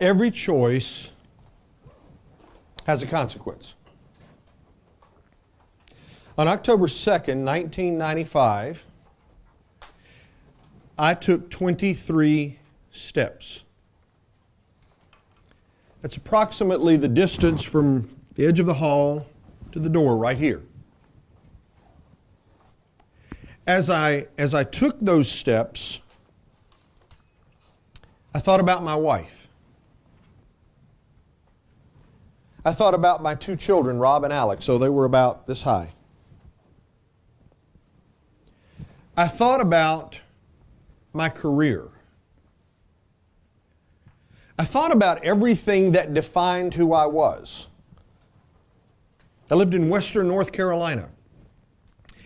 Every choice has a consequence. On October 2nd, 1995, I took 23 steps. That's approximately the distance from the edge of the hall to the door right here. As I took those steps, I thought about my wife. I thought about my two children, Rob and Alex, so they were about this high. I thought about my career. I thought about everything that defined who I was. I lived in Western North Carolina.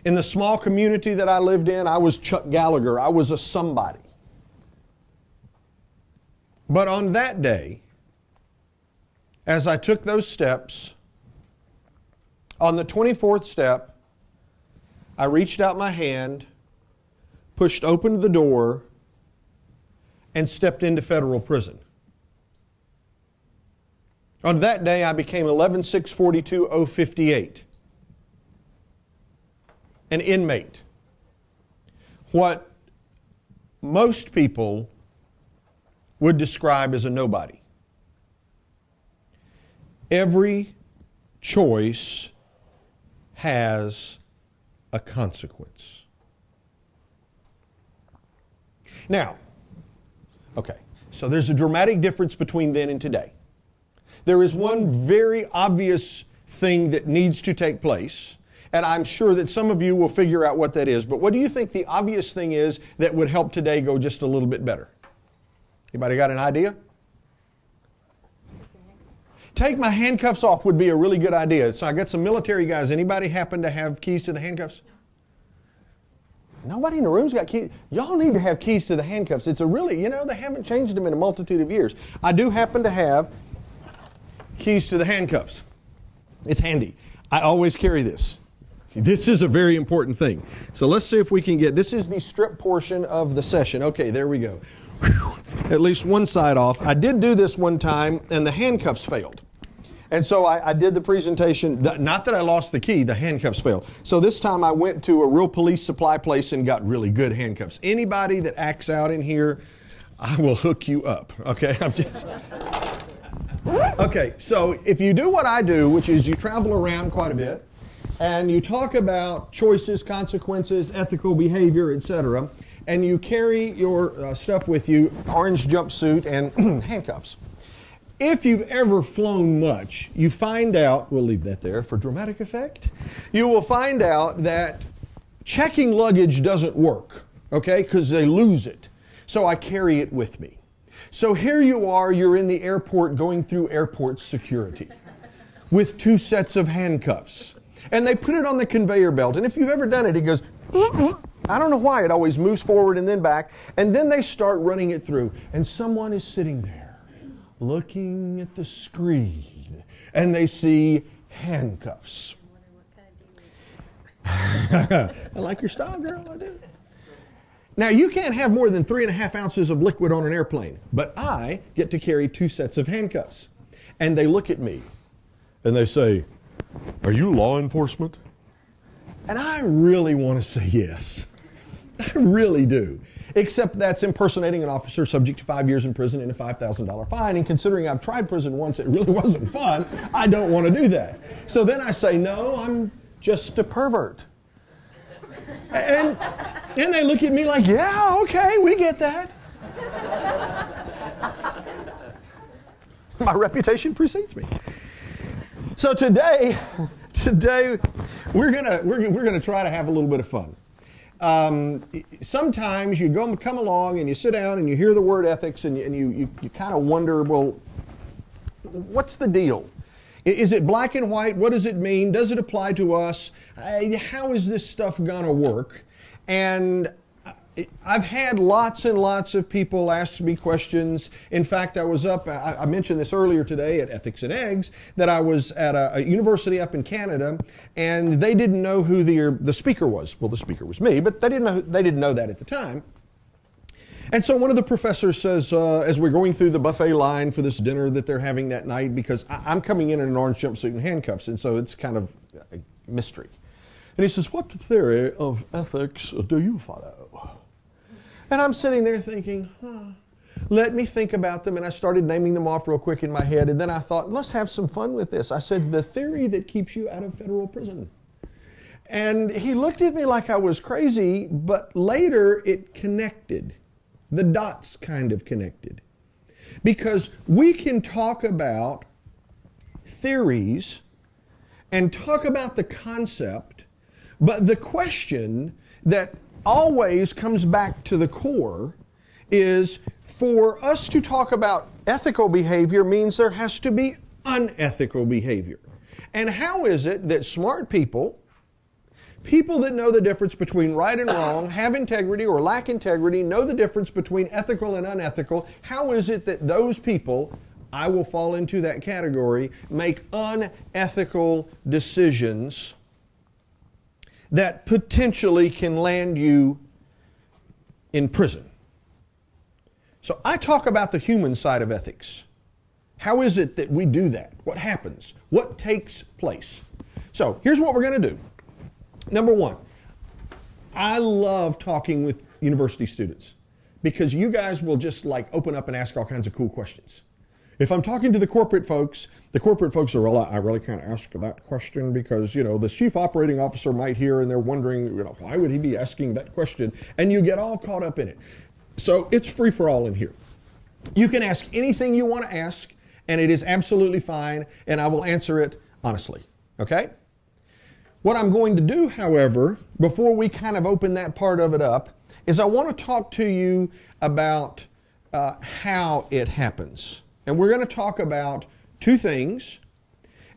In the small community that I lived in, I was Chuck Gallagher. I was a somebody. But on that day, as I took those steps, on the 24th step, I reached out my hand, pushed open the door, and stepped into federal prison. On that day, I became 11-6-42-058, an inmate. What most people would describe as a nobody. Every choice has a consequence. Now, okay, so there's a dramatic difference between then and today. There is one very obvious thing that needs to take place, and I'm sure that some of you will figure out what that is, but what do you think the obvious thing is that would help today go just a little bit better? Anybody got an idea? Take my handcuffs off would be a really good idea. So I got some military guys. Anybody happen to have keys to the handcuffs? Nobody in the room's got keys. Y'all need to have keys to the handcuffs. It's a really, they haven't changed them in a multitude of years. I do happen to have keys to the handcuffs. It's handy. I always carry this. See, this is a very important thing. So let's see if we can get, this is the strip portion of the session. Okay, there we go. Whew. At least one side off. I did do this one time and the handcuffs failed. And so I did the presentation, not that I lost the key, the handcuffs failed. So this time I went to a real police supply place and got really good handcuffs. Anybody that acts out in here, I will hook you up, okay? Okay, so if you do what I do, which is you travel around quite a bit, and you talk about choices, consequences, ethical behavior, etc., and you carry your stuff with you, orange jumpsuit and handcuffs. If you've ever flown much, you find out, we'll leave that there for dramatic effect, you will find out that checking luggage doesn't work, okay, because they lose it. So I carry it with me. So here you are, you're in the airport going through airport security with 2 sets of handcuffs. And they put it on the conveyor belt, and if you've ever done it, it goes, I don't know why, it always moves forward and then back, and then they start running it through, and someone is sitting there looking at the screen, and they see handcuffs. I like your style, girl, I do. Now, you can't have more than 3.5 ounces of liquid on an airplane, but I get to carry 2 sets of handcuffs. And they look at me, and they say, "Are you law enforcement?" And I really want to say yes. I really do. Except that's impersonating an officer subject to 5 years in prison and a $5,000 fine. And considering I've tried prison once, it really wasn't fun. I don't want to do that. So then I say, no, I'm just a pervert. And they look at me like, yeah, okay, we get that. My reputation precedes me. So today we're gonna try to have a little bit of fun. Sometimes you come along and you sit down and you hear the word ethics and you kind of wonder, well, what's the deal? Is it black and white? What does it mean? Does it apply to us? How is this stuff gonna work? And I've had lots and lots of people ask me questions. In fact, I mentioned this earlier today at Ethics and Eggs, that I was at a university up in Canada, and they didn't know who the speaker was. Well, the speaker was me, but they didn't know that at the time. And so one of the professors says, as we're going through the buffet line for this dinner that they're having that night, because I'm coming in an orange jumpsuit and handcuffs, and so it's kind of a mystery. And he says, what theory of ethics do you follow? And I'm sitting there thinking, let me think about them. And I started naming them off real quick in my head. And then I thought, let's have some fun with this. I said, the theory that keeps you out of federal prison. And he looked at me like I was crazy, but later it connected. The dots kind of connected. Because we can talk about theories and talk about the concept, but the question that always comes back to the core is, for us to talk about ethical behavior means there has to be unethical behavior. And how is it that smart people, people that know the difference between right and wrong, have integrity or lack integrity, know the difference between ethical and unethical, how is it that those people, I will fall into that category, make unethical decisions that potentially can land you in prison? So I talk about the human side of ethics. How is it that we do that? What happens? What takes place? So here's what we're going to do. Number one, I love talking with university students because you guys will just like open up and ask all kinds of cool questions. If I'm talking to the corporate folks are, well, I really can't ask that question because, you know, the chief operating officer might hear and they're wondering, you know, why would he be asking that question? And you get all caught up in it. So it's free for all in here. You can ask anything you want to ask, and it is absolutely fine, and I will answer it honestly. Okay? What I'm going to do, however, before we kind of open that part of it up, is I want to talk to you about how it happens. And we're going to talk about two things,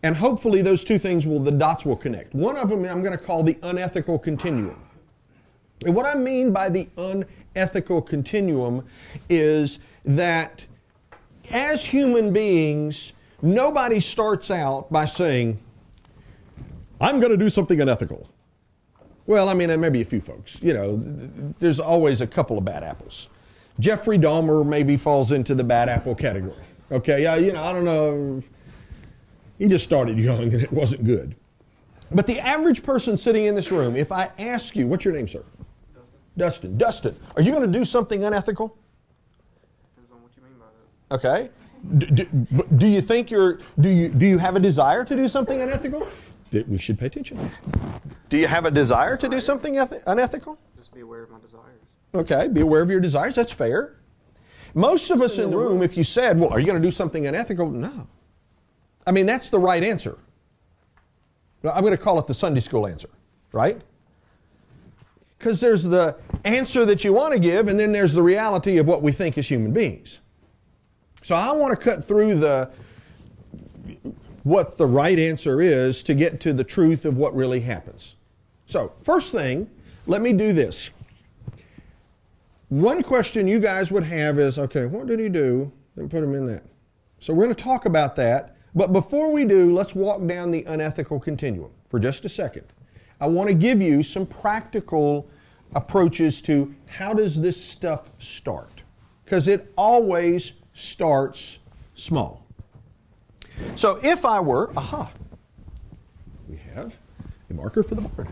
and hopefully those two things the dots will connect. One of them I'm going to call the unethical continuum. And what I mean by the unethical continuum is that as human beings, nobody starts out by saying, I'm going to do something unethical. Well, I mean, there may be a few folks. You know, there's always a couple of bad apples. Jeffrey Dahmer maybe falls into the bad apple category. Okay, yeah, you know, I don't know. He just started young and it wasn't good. But the average person sitting in this room, if I ask you, what's your name, sir? Dustin. Dustin, are you going to do something unethical? Depends on what you mean by that. Okay. Do you think do you have a desire to do something unethical? That we should pay attention. Do you have a desire to do something unethical? Just be aware of my desires. Okay, be aware of your desires. That's fair. Most of us in the room, if you said, well, are you going to do something unethical? No. I mean, that's the right answer. I'm going to call it the Sunday school answer, right? Because there's the answer that you want to give, and then there's the reality of what we think as human beings. So I want to cut through what the right answer is to get to the truth of what really happens. So, first thing, let me do this. One question you guys would have is, okay, what did he do and put him in that? So we're going to talk about that, but before we do, let's walk down the unethical continuum for just a second. I want to give you some practical approaches to how does this stuff start? Because it always starts small. So if I were, we have a marker for the board.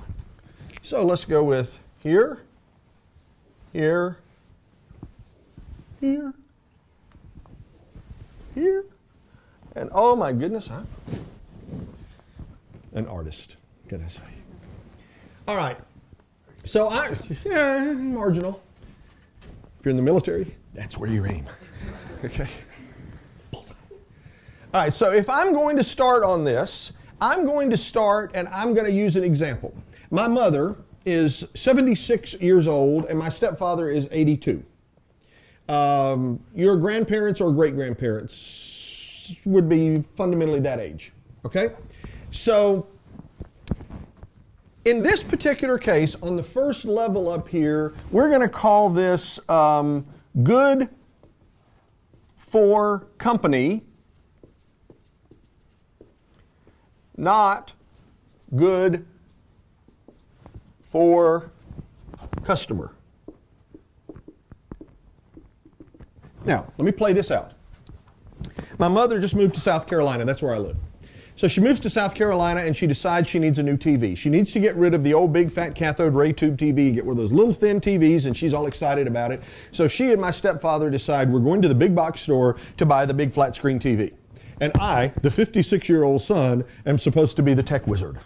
So let's go with here, here, here, here, and oh my goodness, I'm an artist, can I say. All right, so marginal. If you're in the military, that's where you aim. Okay. All right, so if I'm going to start on this, I'm going to start and I'm going to use an example. My mother is 76 years old and my stepfather is 82. Your grandparents or great-grandparents would be fundamentally that age, okay? So in this particular case, on the first level up here, we're going to call this good for company, not good for customer. Now, let me play this out. My mother just moved to South Carolina. That's where I live. So she moves to South Carolina and she decides she needs a new TV. She needs to get rid of the old big fat cathode ray tube TV and get one of those little thin TVs, and she's all excited about it. So she and my stepfather decide we're going to the big box store to buy the big flat screen TV. And I, the 56-year-old son, am supposed to be the tech wizard.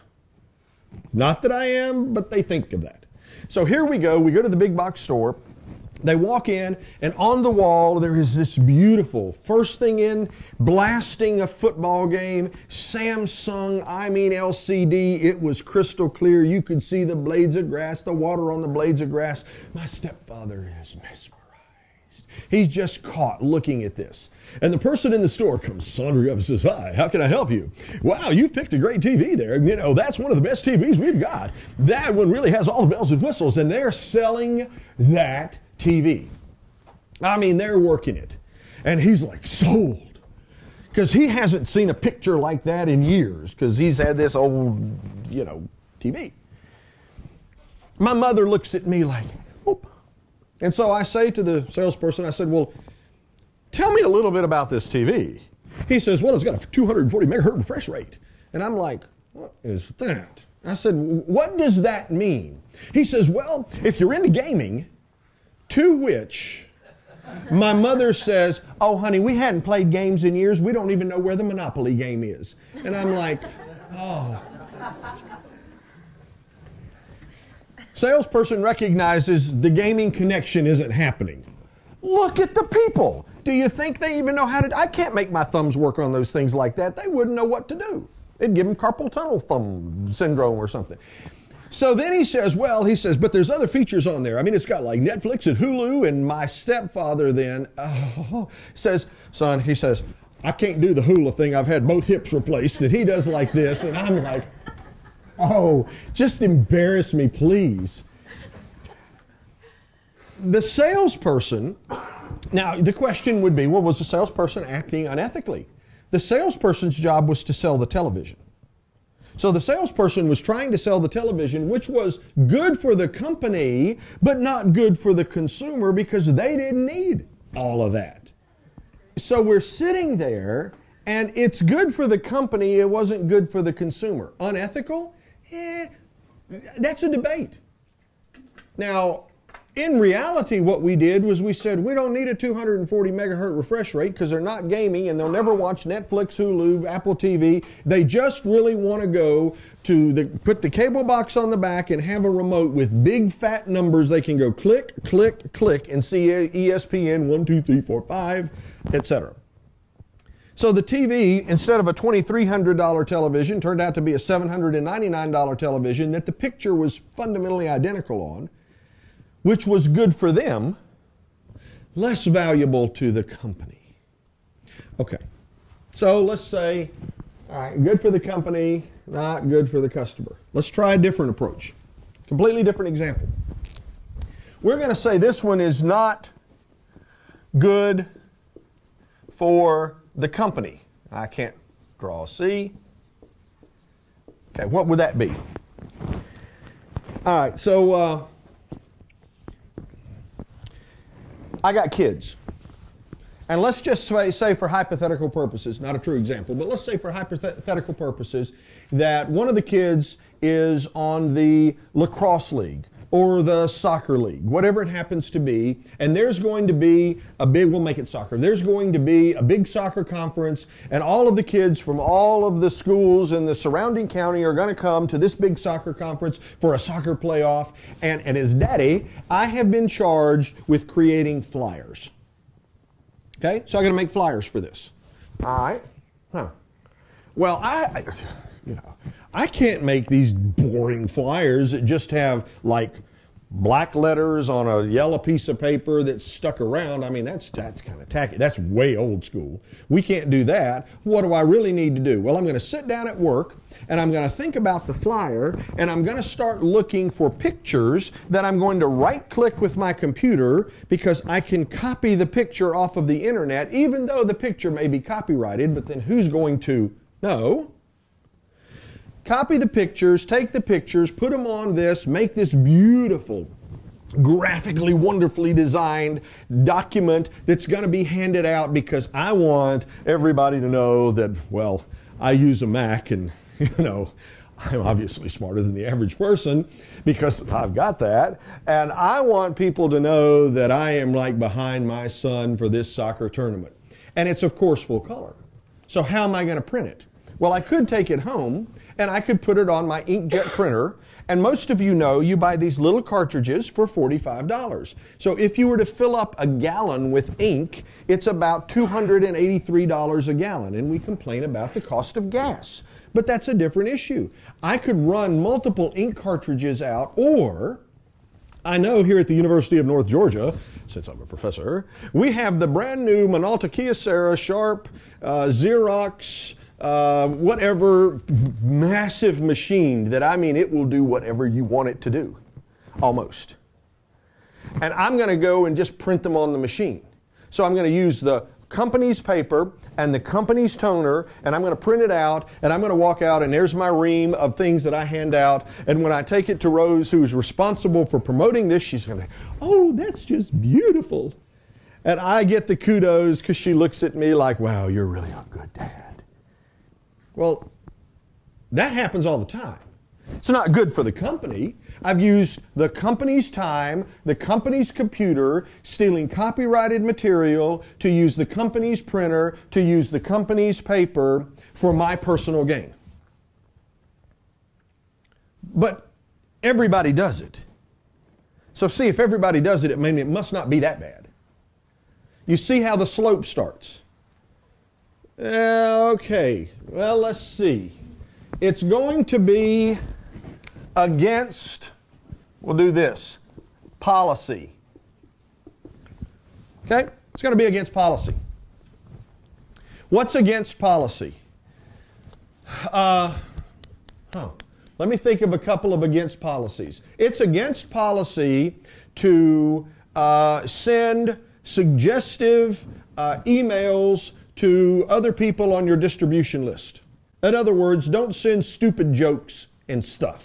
Not that I am, but they think of that. So here we go. We go to the big box store. They walk in, and on the wall there is this beautiful, first thing in, blasting a football game, Samsung, LCD. It was crystal clear. You could see the blades of grass, the water on the blades of grass. My stepfather is mesmerized. He's just caught looking at this. And the person in the store comes sauntering up and says, "Hi, how can I help you?" "Wow, you've picked a great TV there. You know, that's one of the best TVs we've got. That one really has all the bells and whistles." And they're selling that TV. I mean, they're working it. And he's like, sold. Because he hasn't seen a picture like that in years, because he's had this old, TV. My mother looks at me like, whoop. And so I say to the salesperson, I said, "Well, tell me a little bit about this TV." He says, "Well, it's got a 240 megahertz refresh rate." And I'm like, "What is that?" I said, "What does that mean?" He says, "Well, if you're into gaming," to which my mother says, "Oh, honey, we hadn't played games in years. We don't even know where the Monopoly game is." And I'm like, oh. Salesperson recognizes the gaming connection isn't happening. Look at the people. Do you think they even know how to? I can't make my thumbs work on those things like that. They wouldn't know what to do. It'd give them carpal tunnel thumb syndrome or something. So then he says, "But there's other features on there. I mean, it's got like Netflix and Hulu." And my stepfather then says, "Son," he says, "I can't do the hula thing. I've had both hips replaced." And he does like this. And I'm like, oh, just embarrass me, please. The salesperson, now the question would be, well, was the salesperson acting unethically? The salesperson's job was to sell the television. So the salesperson was trying to sell the television, which was good for the company, but not good for the consumer because they didn't need all of that. So we're sitting there, and it's good for the company, it wasn't good for the consumer. Unethical? That's a debate. Now, in reality, what we did was we said, we don't need a 240 megahertz refresh rate because they're not gaming and they'll never watch Netflix, Hulu, Apple TV. They just really want to go to put the cable box on the back and have a remote with big fat numbers. They can go click, click, click and see ESPN 1, 2, 3, 4, 5, etc. So the TV, instead of a $2,300 television, turned out to be a $799 television that the picture was fundamentally identical on, which was good for them, less valuable to the company. Okay, so let's say, all right, good for the company, not good for the customer. Let's try a different approach. Completely different example. We're going to say this one is not good for the company. I can't draw a C. Okay, what would that be? All right, so I got kids. And let's just say for hypothetical purposes, not a true example, but let's say for hypothetical purposes that one of the kids is on the lacrosse league or the soccer league, whatever it happens to be, and there's going to be we'll make it soccer, there's going to be a big soccer conference, and all of the kids from all of the schools in the surrounding county are going to come to this big soccer conference for a soccer playoff, and as daddy, I have been charged with creating flyers. Okay, so I got to make flyers for this. All right, well, I can't make these boring flyers that just have like black letters on a yellow piece of paper that's stuck around. I mean, that's kind of tacky. That's way old school. We can't do that. What do I really need to do? Well, I'm going to sit down at work and I'm going to think about the flyer and I'm going to start looking for pictures that I'm going to right-click with my computer because I can copy the picture off of the internet, even though the picture may be copyrighted, but then who's going to know? Copy the pictures, take the pictures, put them on this, make this beautiful graphically, wonderfully designed document that's going to be handed out because I want everybody to know that, well, I use a Mac and, I'm obviously smarter than the average person because I've got that. And I want people to know that I am like behind my son for this soccer tournament. And it's, of course, full color. So how am I going to print it? Well, I could take it home and I could put it on my inkjet printer. And most of you know you buy these little cartridges for $45. So if you were to fill up a gallon with ink, it's about $283 a gallon. And we complain about the cost of gas. But that's a different issue. I could run multiple ink cartridges out, or I know here at the University of North Georgia, since I'm a professor, we have the brand new Minolta Kyocera Sharp Xerox whatever massive machine that, it will do whatever you want it to do, almost. And I'm going to go and just print them on the machine. So I'm going to use the company's paper and the company's toner, and I'm going to print it out, and I'm going to walk out, and there's my ream of things that I hand out. And when I take it to Rose, who's responsible for promoting this, she's going to, oh, that's just beautiful. And I get the kudos because she looks at me like, wow, you're really a good dad. Well, that happens all the time. It's not good for the company. I've used the company's time, the company's computer, stealing copyrighted material, to use the company's printer, to use the company's paper for my personal gain. But everybody does it. So see, if everybody does it, it must not be that bad. You see how the slope starts. Okay, well, let's see. It's going to be against, we'll do this, policy. Okay? It's going to be against policy. What's against policy? Let me think of a couple of against policies. It's against policy to send suggestive emails to other people on your distribution list. In other words, don't send stupid jokes and stuff.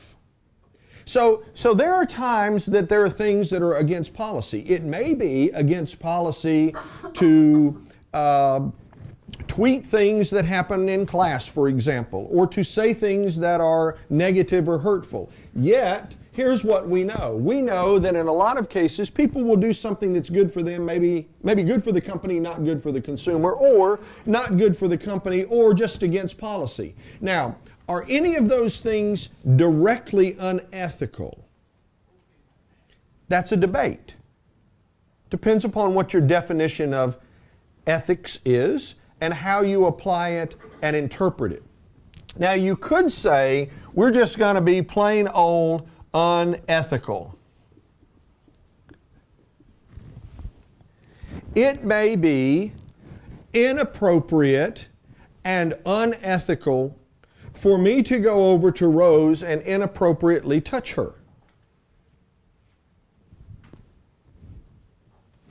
So there are times that there are things that are against policy. It may be against policy to tweet things that happen in class, for example, or to say things that are negative or hurtful. Yet, here's what we know. We know that in a lot of cases, people will do something that's good for them, maybe good for the company, not good for the consumer, or not good for the company, or just against policy. Now, are any of those things directly unethical? That's a debate. Depends upon what your definition of ethics is and how you apply it and interpret it. Now, you could say we're just going to be plain old unethical. It may be inappropriate and unethical for me to go over to Rose and inappropriately touch her.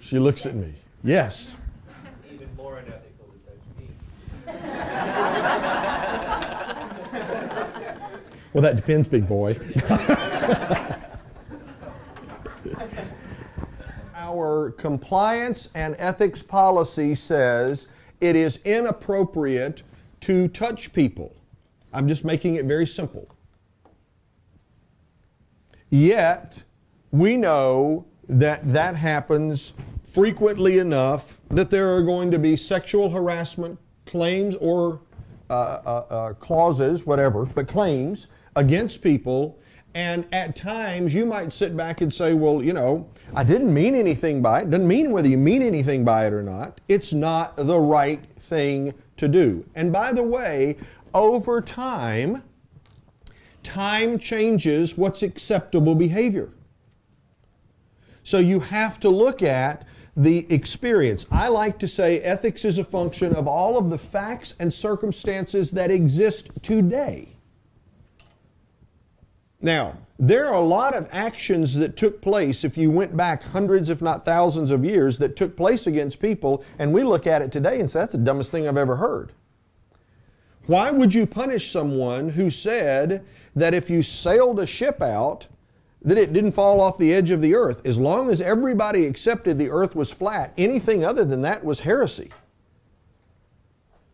She looks at me. Yes. Even more unethical to touch me. Well, that depends, big boy. Our compliance and ethics policy says it is inappropriate to touch people. I'm just making it very simple. Yet, we know that that happens frequently enough that there are going to be sexual harassment claims or clauses, whatever, but claims against people. And at times you might sit back and say, well, I didn't mean anything by it. Doesn't mean whether you mean anything by it or not. It's not the right thing to do. And by the way, over time changes what's acceptable behavior. So you have to look at the experience. I like to say ethics is a function of all of the facts and circumstances that exist today. Now, there are a lot of actions that took place, if you went back hundreds if not thousands of years, that took place against people, and we look at it today and say, that's the dumbest thing I've ever heard. Why would you punish someone who said that if you sailed a ship out that it didn't fall off the edge of the earth. As long as everybody accepted the earth was flat, anything other than that was heresy.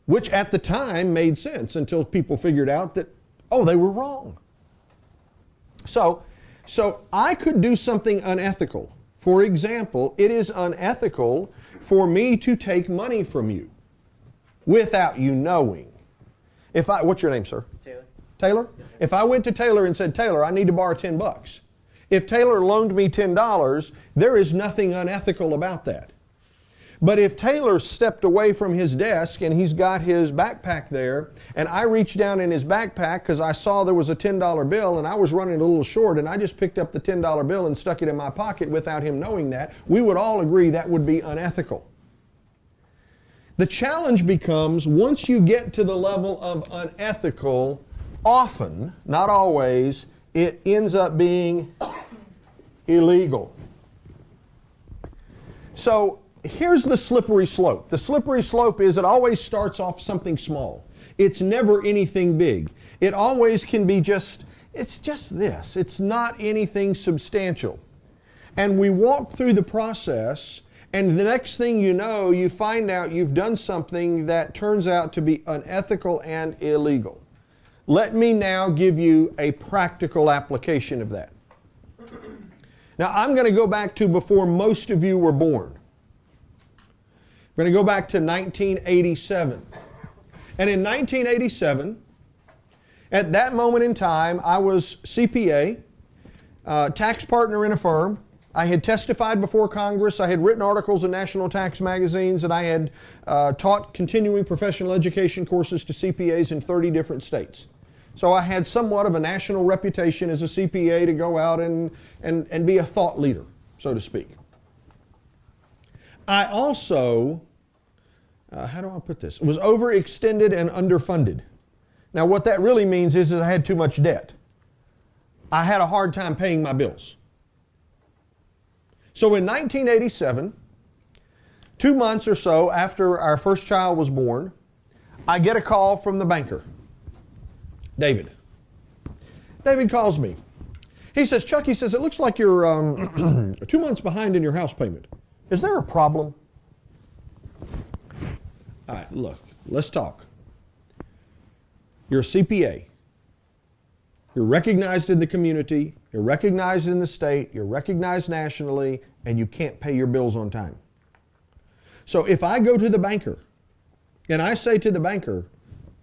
Which at the time made sense until people figured out that, oh, they were wrong. So I could do something unethical. For example, it is unethical for me to take money from you without you knowing. What's your name, sir? Taylor. Taylor? Yes, sir. If I went to Taylor and said, Taylor, I need to borrow $10. If Taylor loaned me $10, there is nothing unethical about that. But if Taylor stepped away from his desk and he's got his backpack there, and I reached down in his backpack because I saw there was a $10 bill and I was running a little short and I just picked up the $10 bill and stuck it in my pocket without him knowing that, we would all agree that would be unethical. The challenge becomes, once you get to the level of unethical, often, not always, it ends up being illegal. So here's the slippery slope. The slippery slope is it always starts off something small. It's never anything big. It always can be it's just this. It's not anything substantial. And we walk through the process, and the next thing you know, you find out you've done something that turns out to be unethical and illegal. Let me now give you a practical application of that. Now, I'm going to go back to before most of you were born. We're going to go back to 1987. And in 1987, at that moment in time, I was CPA, tax partner in a firm. I had testified before Congress. I had written articles in national tax magazines, and I had taught continuing professional education courses to CPAs in 30 different states. So I had somewhat of a national reputation as a CPA to go out and be a thought leader, so to speak. I also, how do I put this? Was overextended and underfunded. Now what that really means is I had too much debt. I had a hard time paying my bills. So in 1987, 2 months or so after our first child was born, I get a call from the banker, David. David calls me. He says, Chuck, he says, it looks like you're 2 months behind in your house payment. Is there a problem? All right, look, let's talk. You're a CPA. You're recognized in the community. You're recognized in the state. You're recognized nationally, and you can't pay your bills on time. So if I go to the banker and I say to the banker,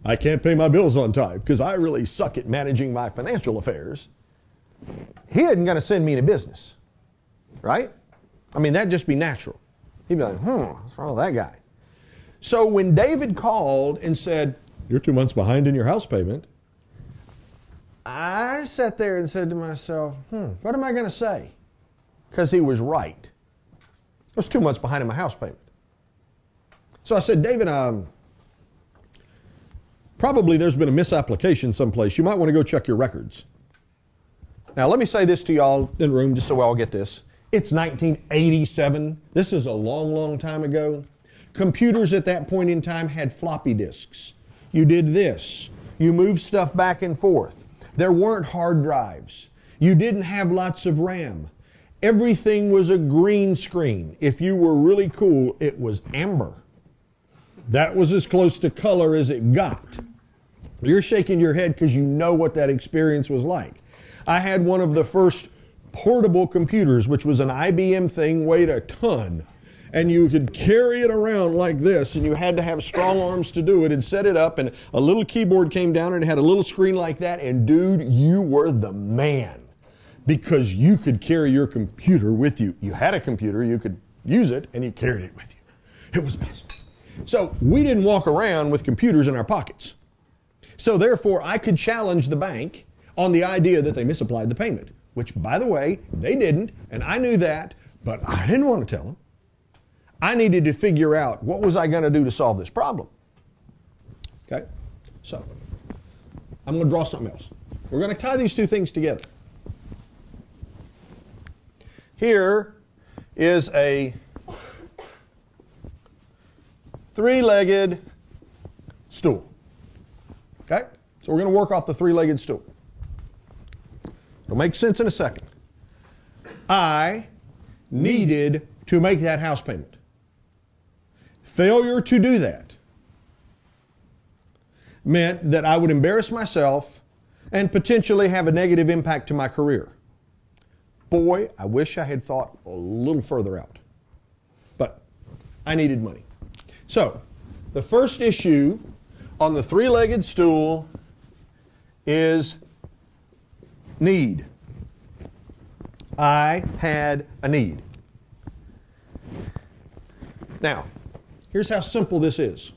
I can't pay my bills on time because I really suck at managing my financial affairs, he isn't going to send me into business, right? I mean, that'd just be natural. He'd be like, what's wrong with that guy? So when David called and said, you're 2 months behind in your house payment, I sat there and said to myself, what am I going to say? Because he was right. I was 2 months behind in my house payment. So I said, David, probably there's been a misapplication someplace. You might want to go check your records. Now, let me say this to y'all in the room just so we all get this. It's 1987. This is a long, long time ago. Computers at that point in time had floppy disks. You did this. You moved stuff back and forth. There weren't hard drives. You didn't have lots of RAM. Everything was a green screen. If you were really cool, it was amber. That was as close to color as it got. You're shaking your head because you know what that experience was like. I had one of the first portable computers, which was an IBM thing, weighed a ton. And you could carry it around like this, and you had to have strong arms to do it, and set it up, and a little keyboard came down, and it had a little screen like that, and dude, you were the man. Because you could carry your computer with you. You had a computer, you could use it, and you carried it with you. It was massive. So we didn't walk around with computers in our pockets. So therefore, I could challenge the bank on the idea that they misapplied the payment, which, by the way, they didn't, and I knew that, but I didn't want to tell them. I needed to figure out what was I going to do to solve this problem. Okay? So, I'm going to draw something else. We're going to tie these two things together. Here is a three-legged stool. Okay? So we're going to work off the three-legged stool. It'll make sense in a second. I needed to make that house payment. Failure to do that meant that I would embarrass myself and potentially have a negative impact to my career. Boy, I wish I had thought a little further out. But I needed money. So, the first issue on the three-legged stool is need. I had a need. Now, here's how simple this is.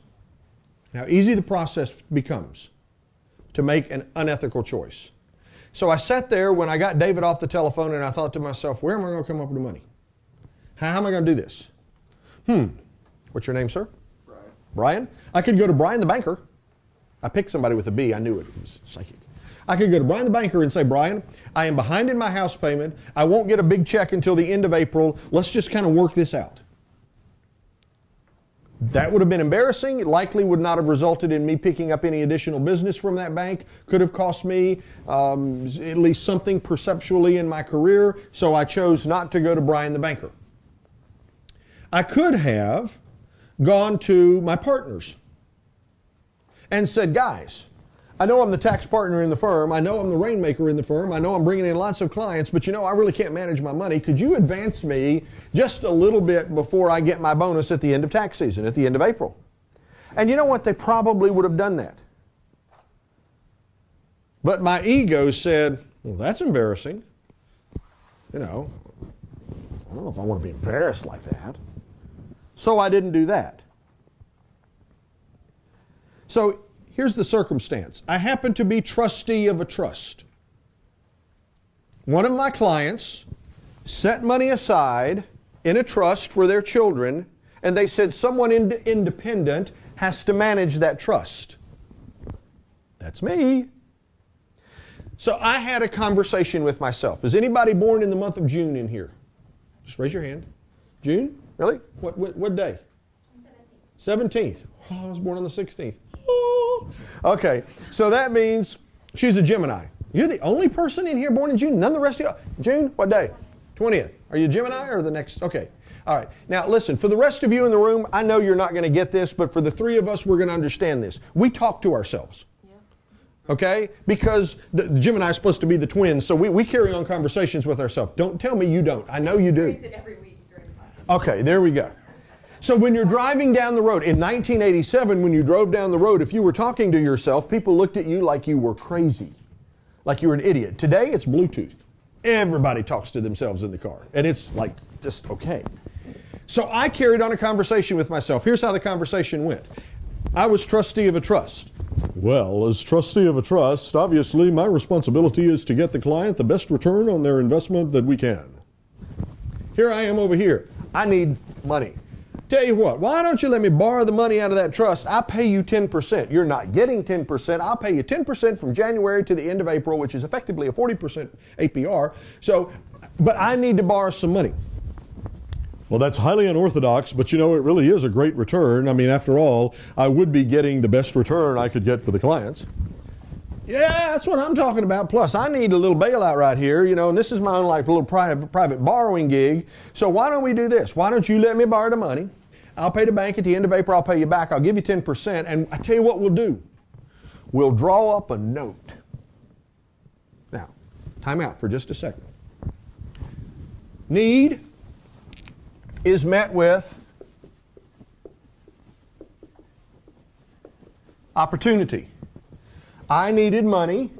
How easy the process becomes to make an unethical choice. So I sat there when I got David off the telephone and I thought to myself, where am I going to come up with the money? How am I going to do this? What's your name, sir? Brian. Brian? I could go to Brian the banker. I picked somebody with a B. I knew it. It was psychic. I could go to Brian the banker and say, Brian, I am behind in my house payment. I won't get a big check until the end of April. Let's just kind of work this out. That would have been embarrassing. It likely would not have resulted in me picking up any additional business from that bank. Could have cost me at least something perceptually in my career. So I chose not to go to Brian the banker. I could have gone to my partners and said, guys, I know I'm the tax partner in the firm. I know I'm the rainmaker in the firm. I know I'm bringing in lots of clients, but I really can't manage my money. Could you advance me just a little bit before I get my bonus at the end of tax season, at the end of April? And you know what? They probably would have done that. But my ego said, well, that's embarrassing. I don't know if I want to be embarrassed like that. So I didn't do that. So here's the circumstance. I happen to be trustee of a trust. One of my clients set money aside in a trust for their children, and they said someone independent has to manage that trust. That's me. So I had a conversation with myself. Is anybody born in the month of June in here? Just raise your hand. June? Really? What day? 17th. Oh, I was born on the 16th. Oh. Okay, so that means she's a Gemini. You're the only person in here born in June? None of the rest of you? June? What day? 20th. Are you a Gemini or the next? Okay. All right. Now, listen, for the rest of you in the room, I know you're not going to get this, but for the three of us, we're going to understand this. We talk to ourselves. Okay? Because the Gemini is supposed to be the twins, so we carry on conversations with ourselves. Don't tell me you don't. I know you do. Reads it every week during the class. Okay, there we go. So when you're driving down the road, in 1987, when you drove down the road, if you were talking to yourself, people looked at you like you were crazy, like you were an idiot. Today, it's Bluetooth. Everybody talks to themselves in the car, and it's like just okay. So I carried on a conversation with myself. Here's how the conversation went. I was trustee of a trust. Well, as trustee of a trust, obviously my responsibility is to get the client the best return on their investment that we can. Here I am over here. I need money. Tell you what, why don't you let me borrow the money out of that trust? I'll pay you 10%. You're not getting 10%. I'll pay you 10% from January to the end of April, which is effectively a 40% APR. So, but I need to borrow some money. Well, that's highly unorthodox, but it really is a great return. I mean, after all, I would be getting the best return I could get for the clients. Yeah, that's what I'm talking about. Plus, I need a little bailout right here, and this is my own little private borrowing gig. So why don't we do this? Why don't you let me borrow the money? I'll pay the bank at the end of April. I'll pay you back. I'll give you 10%. And I tell you what we'll do. We'll draw up a note. Now, time out for just a second. Need is met with opportunity. I needed money.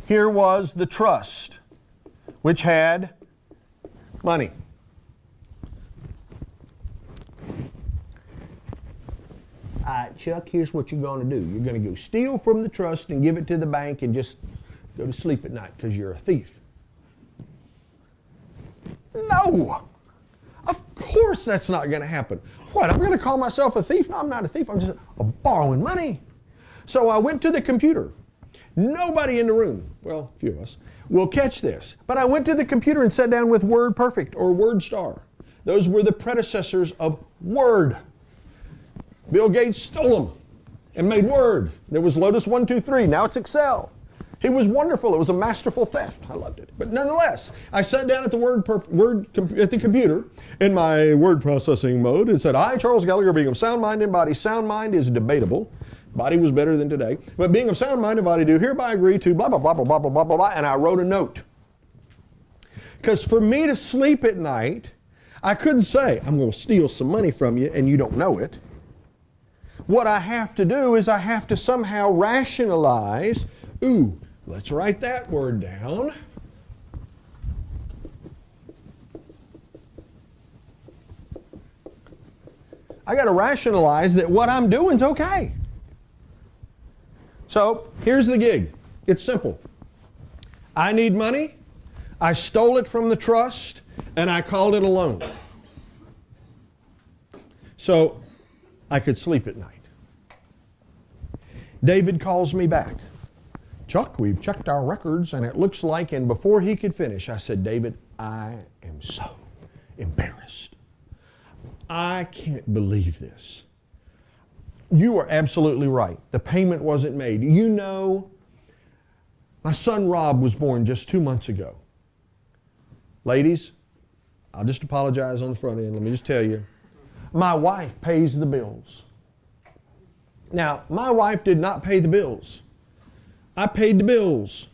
Here was the trust, which had money. All right, Chuck, here's what you're going to do. You're going to go steal from the trust and give it to the bank and just go to sleep at night because you're a thief. No! Of course that's not going to happen. What, I'm going to call myself a thief? No, I'm not a thief. I'm just borrowing money. So I went to the computer. Nobody in the room, well, a few of us, will catch this. But I went to the computer and sat down with WordPerfect or WordStar. Those were the predecessors of Word. Bill Gates stole them and made Word. There was Lotus 1, 2, 3. Now it's Excel. He was wonderful. It was a masterful theft. I loved it. But nonetheless, I sat down at the computer in my word processing mode and said, I, Charles Gallagher, being of sound mind and body. Sound mind is debatable. Body was better than today. But being of sound mind and body, do hereby agree to blah, blah, blah, blah, blah, blah, blah, blah, blah. And I wrote a note. Because for me to sleep at night, I couldn't say, I'm going to steal some money from you and you don't know it. What I have to do is I have to somehow rationalize, ooh, let's write that word down. I got to rationalize that what I'm doing is okay. So here's the gig. It's simple. I need money. I stole it from the trust and I called it a loan. So I could sleep at night. David calls me back. Chuck, we've checked our records and it looks like, and before he could finish, I said, David, I am so embarrassed. I can't believe this. You are absolutely right. The payment wasn't made. You know, my son Rob was born just 2 months ago. Ladies, I'll just apologize on the front end. Let me just tell you, my wife pays the bills. Now, my wife did not pay the bills. I paid the bills.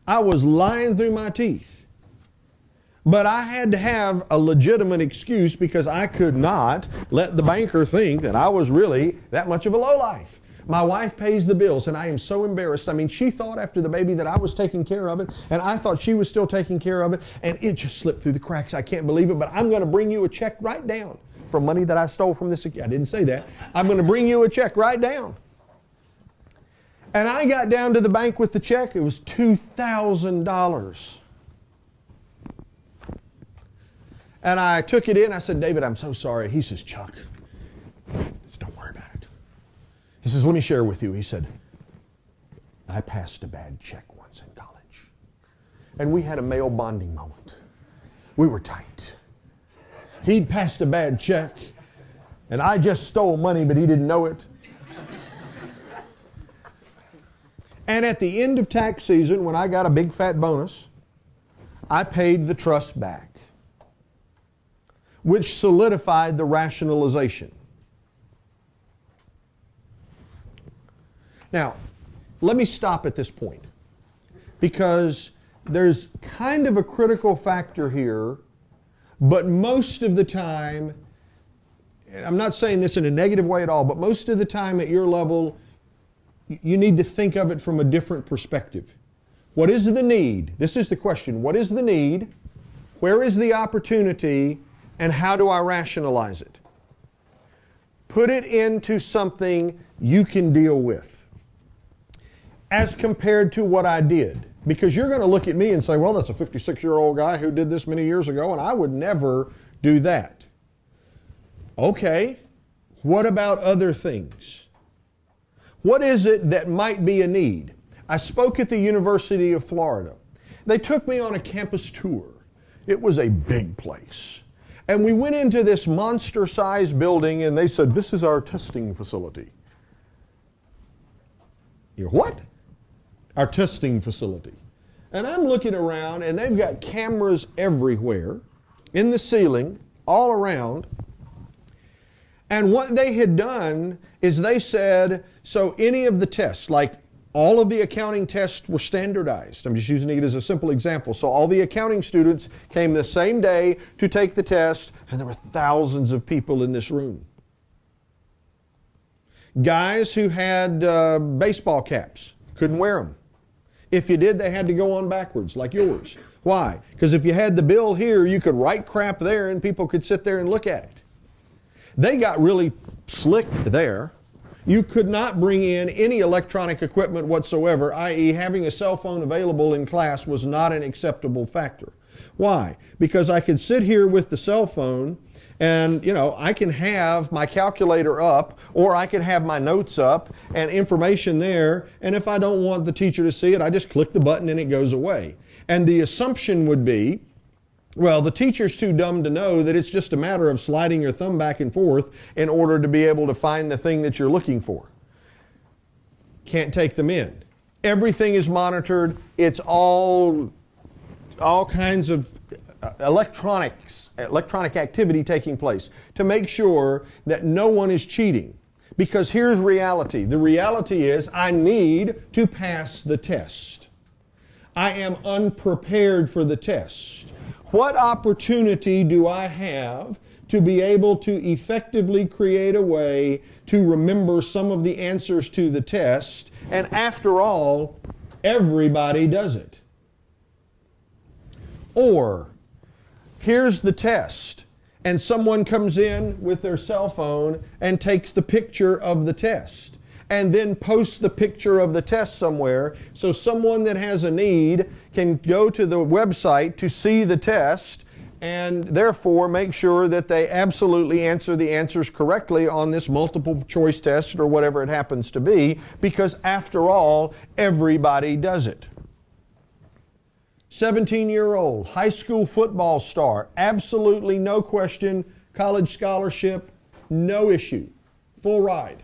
I was lying through my teeth. But I had to have a legitimate excuse because I could not let the banker think that I was really that much of a lowlife. My wife pays the bills, and I am so embarrassed. I mean, she thought after the baby that I was taking care of it, and I thought she was still taking care of it, and it just slipped through the cracks. I can't believe it, but I'm going to bring you a check right down for money that I stole from this. I didn't say that. I'm going to bring you a check right down. And I got down to the bank with the check. It was $2,000. And I took it in. I said, David, I'm so sorry. He says, Chuck, just don't worry about it. He says, let me share with you. He said, I passed a bad check once in college. And we had a male bonding moment. We were tight. He'd passed a bad check, and I just stole money, but he didn't know it. And at the end of tax season, when I got a big fat bonus, I paid the trust back, which solidified the rationalization. Now, let me stop at this point, because there's kind of a critical factor here, but most of the time, and I'm not saying this in a negative way at all, but most of the time at your level, you need to think of it from a different perspective. What is the need? This is the question. What is the need? Where is the opportunity? And how do I rationalize it? Put it into something you can deal with as compared to what I did. Because you're going to look at me and say, well, that's a 56-year-old guy who did this many years ago, and I would never do that. Okay, what about other things? What is it that might be a need? I spoke at the University of Florida. They took me on a campus tour. It was a big place. And we went into this monster-sized building, and they said, this is our testing facility. You're what? Our testing facility. And I'm looking around, and they've got cameras everywhere, in the ceiling, all around. And what they had done is they said, so any of the tests, like all of the accounting tests were standardized. I'm just using it as a simple example. So all the accounting students came the same day to take the test, and there were thousands of people in this room. Guys who had baseball caps couldn't wear them. If you did, they had to go on backwards, like yours. Why? Because if you had the bill here, you could write crap there, and people could sit there and look at it. They got really slick there. You could not bring in any electronic equipment whatsoever, i.e. having a cell phone available in class was not an acceptable factor. Why? Because I could sit here with the cell phone and, I can have my calculator up, or I can have my notes up and information there, and if I don't want the teacher to see it, I just click the button and it goes away. And the assumption would be, well, the teacher's too dumb to know that it's just a matter of sliding your thumb back and forth in order to be able to find the thing that you're looking for. Can't take them in. Everything is monitored. It's all kinds of electronic activity taking place to make sure that no one is cheating. Because here's reality. The reality is I need to pass the test. I am unprepared for the test. What opportunity do I have to be able to effectively create a way to remember some of the answers to the test? And after all, everybody does it. Or, here's the test, and someone comes in with their cell phone and takes the picture of the test, and then posts the picture of the test somewhere, so someone that has a need can go to the website to see the test, and therefore make sure that they absolutely answer the answers correctly on this multiple choice test or whatever it happens to be, because after all, everybody does it. 17-year-old, high school football star, absolutely no question, college scholarship, no issue, full ride.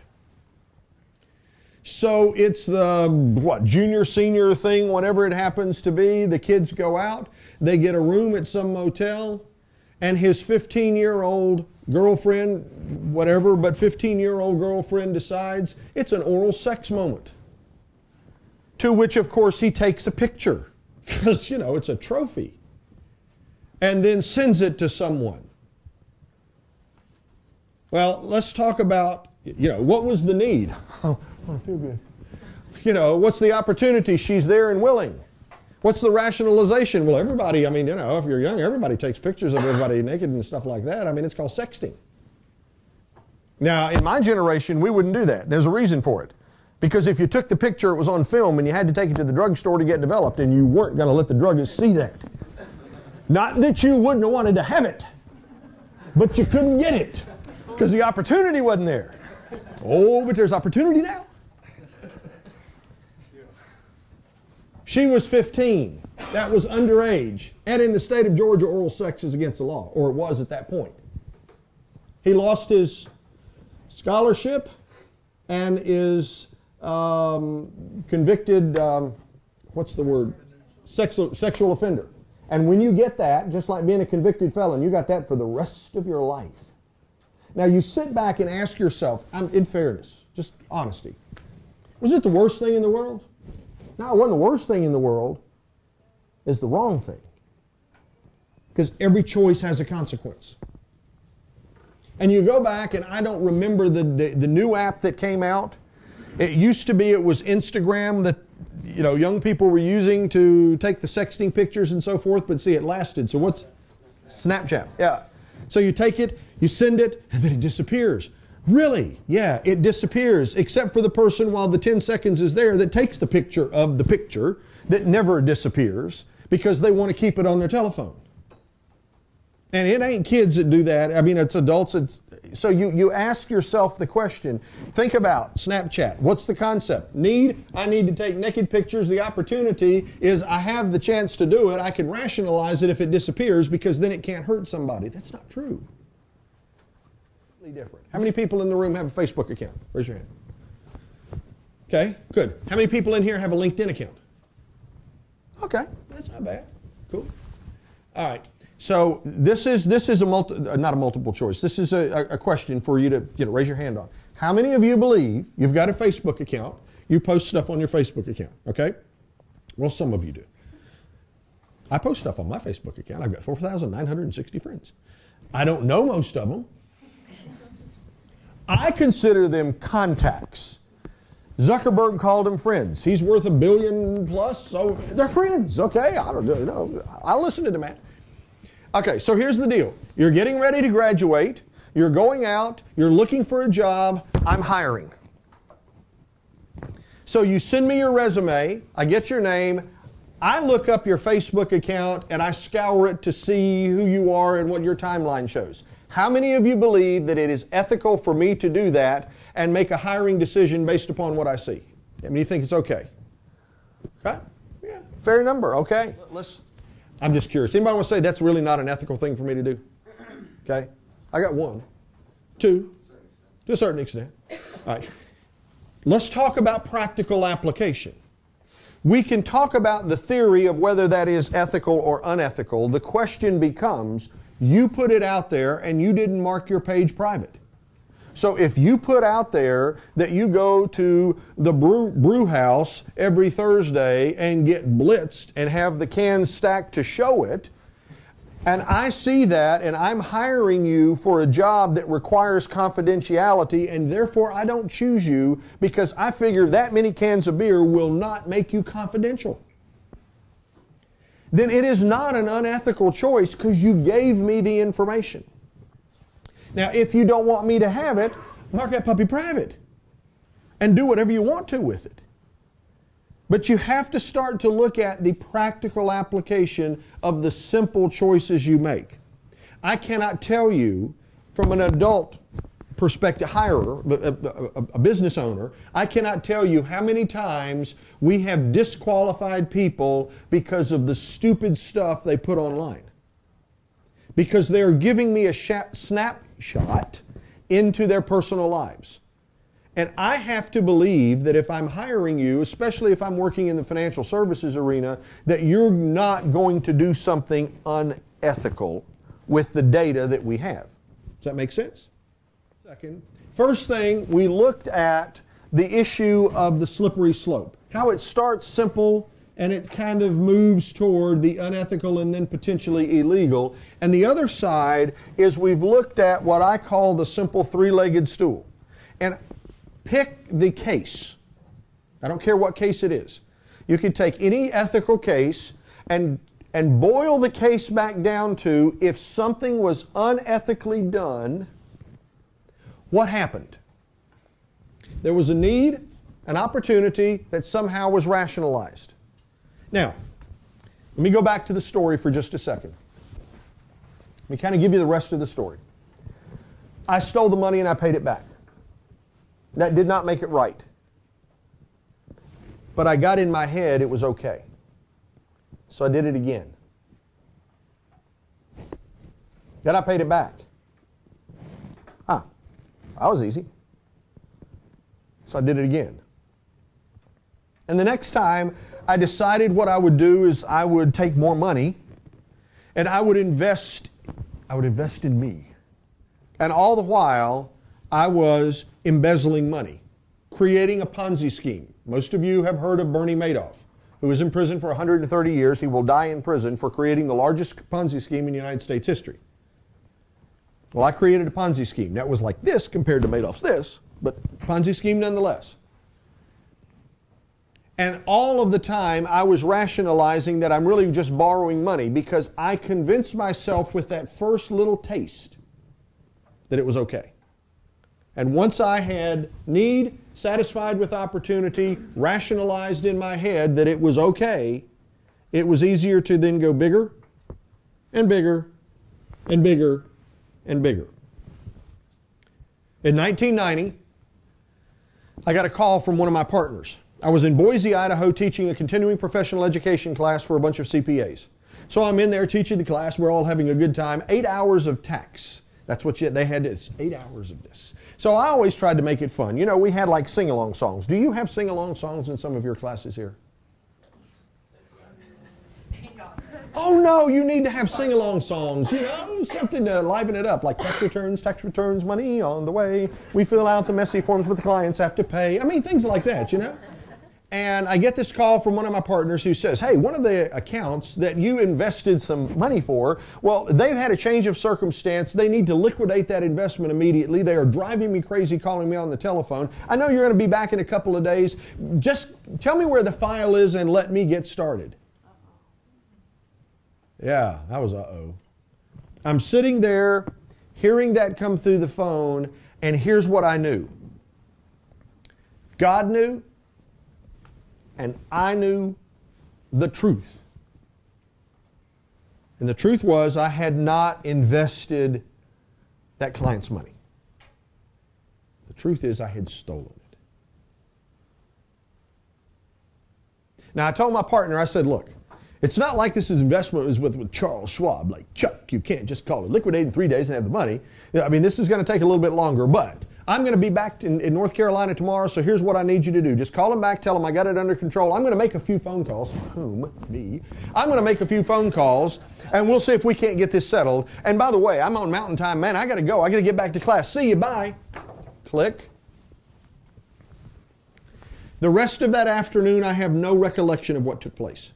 So it's the, junior, senior thing, whatever it happens to be, the kids go out, they get a room at some motel, and his 15-year-old girlfriend, whatever, but 15-year-old girlfriend decides it's an oral sex moment. To which, of course, he takes a picture. Because, it's a trophy. And then sends it to someone. Well, let's talk about, what was the need? Oh, I want to feel good. What's the opportunity? She's there and willing. What's the rationalization? Well, everybody, if you're young, everybody takes pictures of everybody naked and stuff like that. It's called sexting. Now, in my generation, we wouldn't do that. There's a reason for it. Because if you took the picture, it was on film, and you had to take it to the drugstore to get developed, and you weren't going to let the druggist see that. Not that you wouldn't have wanted to have it, but you couldn't get it because the opportunity wasn't there. Oh, but there's opportunity now. She was 15. That was underage. And in the state of Georgia, oral sex is against the law, or it was at that point. He lost his scholarship and is convicted, what's the word? Sexual offender. And when you get that, just like being a convicted felon, you got that for the rest of your life. Now you sit back and ask yourself, in fairness, just honesty, was it the worst thing in the world? No, it wasn't the worst thing in the world. It's the wrong thing. Because every choice has a consequence. And you go back, and I don't remember the new app that came out. It used to be it was Instagram that young people were using to take the sexting pictures and so forth, but see, it lasted. So what's Snapchat? Yeah. So you take it, you send it, and then it disappears. Really? Yeah, it disappears, except for the person while the 10 seconds is there that takes the picture of the picture that never disappears because they want to keep it on their telephone. And it ain't kids that do that. It's adults. So you ask yourself the question, think about Snapchat. What's the concept? Need? I need to take naked pictures. The opportunity is I have the chance to do it. I can rationalize it if it disappears because then it can't hurt somebody. That's not true. Different. How many people in the room have a Facebook account? Raise your hand. Okay, good. How many people in here have a LinkedIn account? Okay, that's not bad. Cool. All right. So this is not a multiple choice. This is a question for you to raise your hand on. How many of you believe you've got a Facebook account? You post stuff on your Facebook account. Okay. Well, some of you do. I post stuff on my Facebook account. I've got 4,960 friends. I don't know most of them. I consider them contacts. Zuckerberg called them friends. He's worth $1 billion plus, so they're friends. Okay, I don't know. I'll listen to the man. Okay, so here's the deal. You're getting ready to graduate. You're going out. You're looking for a job. I'm hiring. So you send me your resume. I get your name. I look up your Facebook account and I scour it to see who you are and what your timeline shows. How many of you believe that it is ethical for me to do that and make a hiring decision based upon what I see? How many think it's okay? Okay? Yeah. Fair number. Okay. I'm just curious. Anybody want to say that's really not an ethical thing for me to do? Okay. I got 1. 2. To a certain extent. All right. Let's talk about practical application. We can talk about the theory of whether that is ethical or unethical. The question becomes, you put it out there and you didn't mark your page private. So if you put out there that you go to the brew house every Thursday and get blitzed and have the cans stacked to show it, and I see that and I'm hiring you for a job that requires confidentiality, and therefore I don't choose you because I figure that many cans of beer will not make you confidential, then it is not an unethical choice because you gave me the information. Now, if you don't want me to have it, mark that puppy private and do whatever you want to with it. But you have to start to look at the practical application of the simple choices you make. I cannot tell you from an adult perspective, hirer, a business owner, I cannot tell you how many times we have disqualified people because of the stupid stuff they put online. Because they are giving me a snapshot into their personal lives. And I have to believe that if I'm hiring you, especially if I'm working in the financial services arena, that you're not going to do something unethical with the data that we have. Does that make sense? Second, first thing, we looked at the issue of the slippery slope. How it starts simple and it kind of moves toward the unethical and then potentially illegal. And the other side is we've looked at what I call the simple three-legged stool. And pick the case. I don't care what case it is. You could take any ethical case and boil the case back down to if something was unethically done, what happened? There was a need, an opportunity that somehow was rationalized. Now, let me go back to the story for just a second. Let me kind of give you the rest of the story. I stole the money and I paid it back. That did not make it right. But I got in my head it was okay. So I did it again. Then I paid it back. That was easy. So I did it again. And the next time I decided what I would do is I would take more money and I would invest in me. And all the while I was embezzling money, creating a Ponzi scheme. Most of you have heard of Bernie Madoff, who is in prison for 130 years. He will die in prison for creating the largest Ponzi scheme in United States history. Well, I created a Ponzi scheme. That was like this compared to Madoff's this, but Ponzi scheme nonetheless. And all of the time I was rationalizing that I'm really just borrowing money because I convinced myself with that first little taste that it was okay. And once I had need satisfied with opportunity, rationalized in my head that it was okay, it was easier to then go bigger and bigger and bigger and bigger. In 1990, I got a call from one of my partners. I was in Boise, Idaho, teaching a continuing professional education class for a bunch of CPAs. So I'm in there teaching the class. We're all having a good time. 8 hours of tax. That's what they had. This 8 hours of this. So I always tried to make it fun. You know, we had like sing-along songs. Do you have sing-along songs in some of your classes here? Oh no, you need to have sing-along songs, you know, something to liven it up, like tax returns, money on the way. We fill out the messy forms but the clients have to pay. I mean, things like that, you know. And I get this call from one of my partners who says, hey, one of the accounts that you invested some money for, well, they've had a change of circumstance. They need to liquidate that investment immediately. They are driving me crazy calling me on the telephone. I know you're going to be back in a couple of days. Just tell me where the file is and let me get started. Yeah, that was uh-oh. I'm sitting there hearing that come through the phone, and here's what I knew. God knew, and I knew the truth. And the truth was I had not invested that client's money. The truth is I had stolen it. Now I told my partner, I said, look, it's not like this investment was with Charles Schwab, like Chuck, you can't just call it liquidate in 3 days and have the money. I mean, this is going to take a little bit longer, but I'm going to be back in North Carolina tomorrow, so here's what I need you to do. Just call them back, tell them I got it under control. I'm going to make a few phone calls. Whom? Me. I'm going to make a few phone calls, and we'll see if we can't get this settled. And by the way, I'm on Mountain Time, man. I got to go. I got to get back to class. See you. Bye. Click. The rest of that afternoon, I have no recollection of what took place.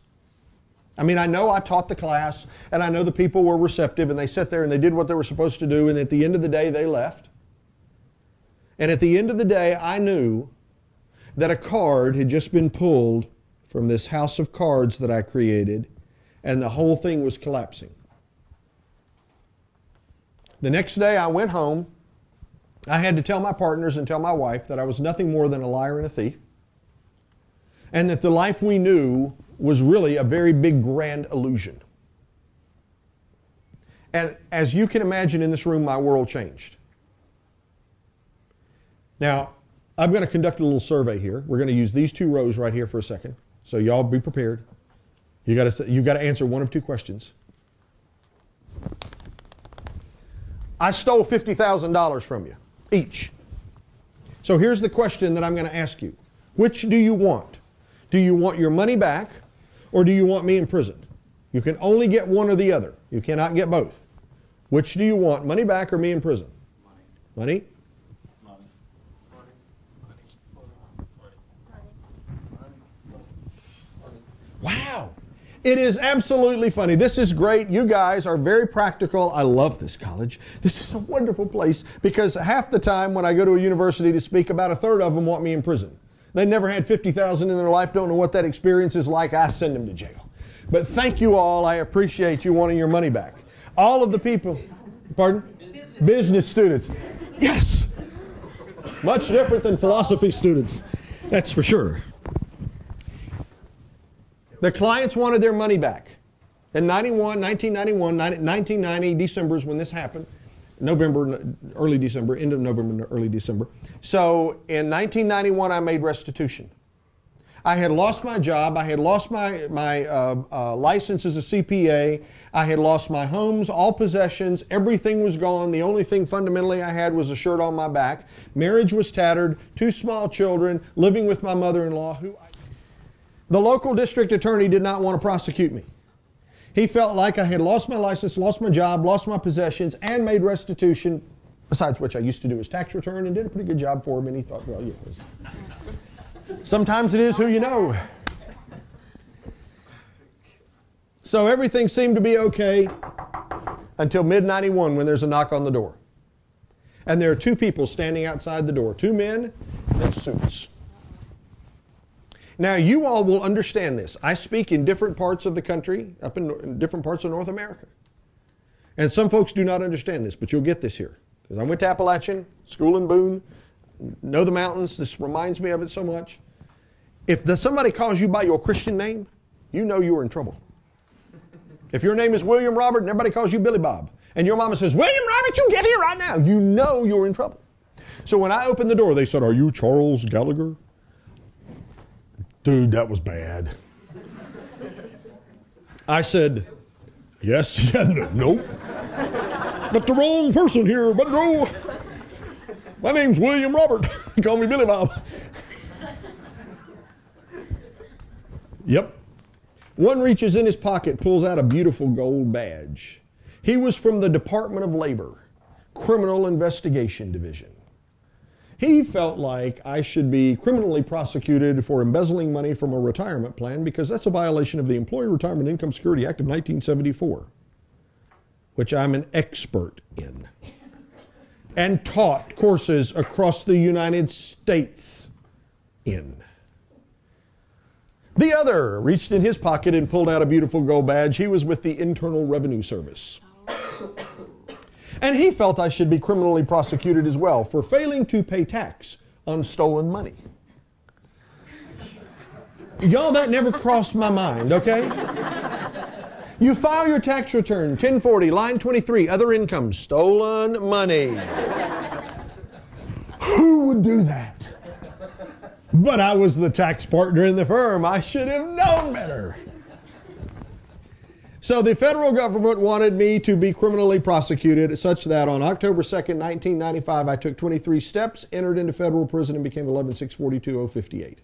I mean, I know I taught the class, and I know the people were receptive, and they sat there and they did what they were supposed to do, and at the end of the day, they left. And at the end of the day, I knew that a card had just been pulled from this house of cards that I created, and the whole thing was collapsing. The next day, I went home. I had to tell my partners and tell my wife that I was nothing more than a liar and a thief, and that the life we knew was really a very big, grand illusion. And as you can imagine in this room, my world changed. Now, I'm going to conduct a little survey here. We're going to use these two rows right here for a second. So y'all be prepared. You've got to answer one of two questions. I stole $50,000 from you, each. So here's the question that I'm going to ask you. Which do you want? Do you want your money back, or do you want me in prison? You can only get one or the other. You cannot get both. Which do you want, money back or me in prison? Money. Money? Wow. It is absolutely funny. This is great. You guys are very practical. I love this college. This is a wonderful place because half the time when I go to a university to speak, about a third of them want me in prison. They never had $50,000 in their life, don't know what that experience is like. I send them to jail. But thank you all. I appreciate you wanting your money back. All of the people, pardon? Business students. Yes. Much different than philosophy students. That's for sure. The clients wanted their money back. In 1990, December is when this happened. November, early December, end of November, early December. So in 1991, I made restitution. I had lost my job. I had lost my license as a CPA. I had lost my homes, all possessions. Everything was gone. The only thing fundamentally I had was a shirt on my back. Marriage was tattered. 2 small children, living with my mother-in-law. The local district attorney did not want to prosecute me. He felt like I had lost my license, lost my job, lost my possessions, and made restitution, besides which I used to do his tax return and did a pretty good job for him, and he thought, well, yeah, sometimes it is who you know. So everything seemed to be okay until mid-91 when there's a knock on the door. And there are 2 people standing outside the door, 2 men in suits. Now, you all will understand this. I speak in different parts of the country, up in different parts of North America. And some folks do not understand this, but you'll get this here. Because I went to Appalachian, school in Boone, know the mountains. This reminds me of it so much. If somebody calls you by your Christian name, you know you're in trouble. If your name is William Robert and everybody calls you Billy Bob, and your mama says, William Robert, you get here right now, you know you're in trouble. So when I opened the door, they said, are you Charles Gallagher? Dude, that was bad. I said, yes, yeah, no. Got the wrong person here, but no. My name's William Robert. Call me Billy Bob. Yep. One reaches in his pocket, pulls out a beautiful gold badge. He was from the Department of Labor, Criminal Investigation Division. He felt like I should be criminally prosecuted for embezzling money from a retirement plan because that's a violation of the Employee Retirement Income Security Act of 1974, which I'm an expert in, and taught courses across the United States in. The other reached in his pocket and pulled out a beautiful gold badge. He was with the Internal Revenue Service. And he felt I should be criminally prosecuted as well for failing to pay tax on stolen money. Y'all, that never crossed my mind, okay? You file your tax return, 1040, line 23, other income, stolen money. Who would do that? But I was the tax partner in the firm. I should have known better. So the federal government wanted me to be criminally prosecuted such that on October 2nd, 1995, I took 23 steps, entered into federal prison, and became 11-642-058.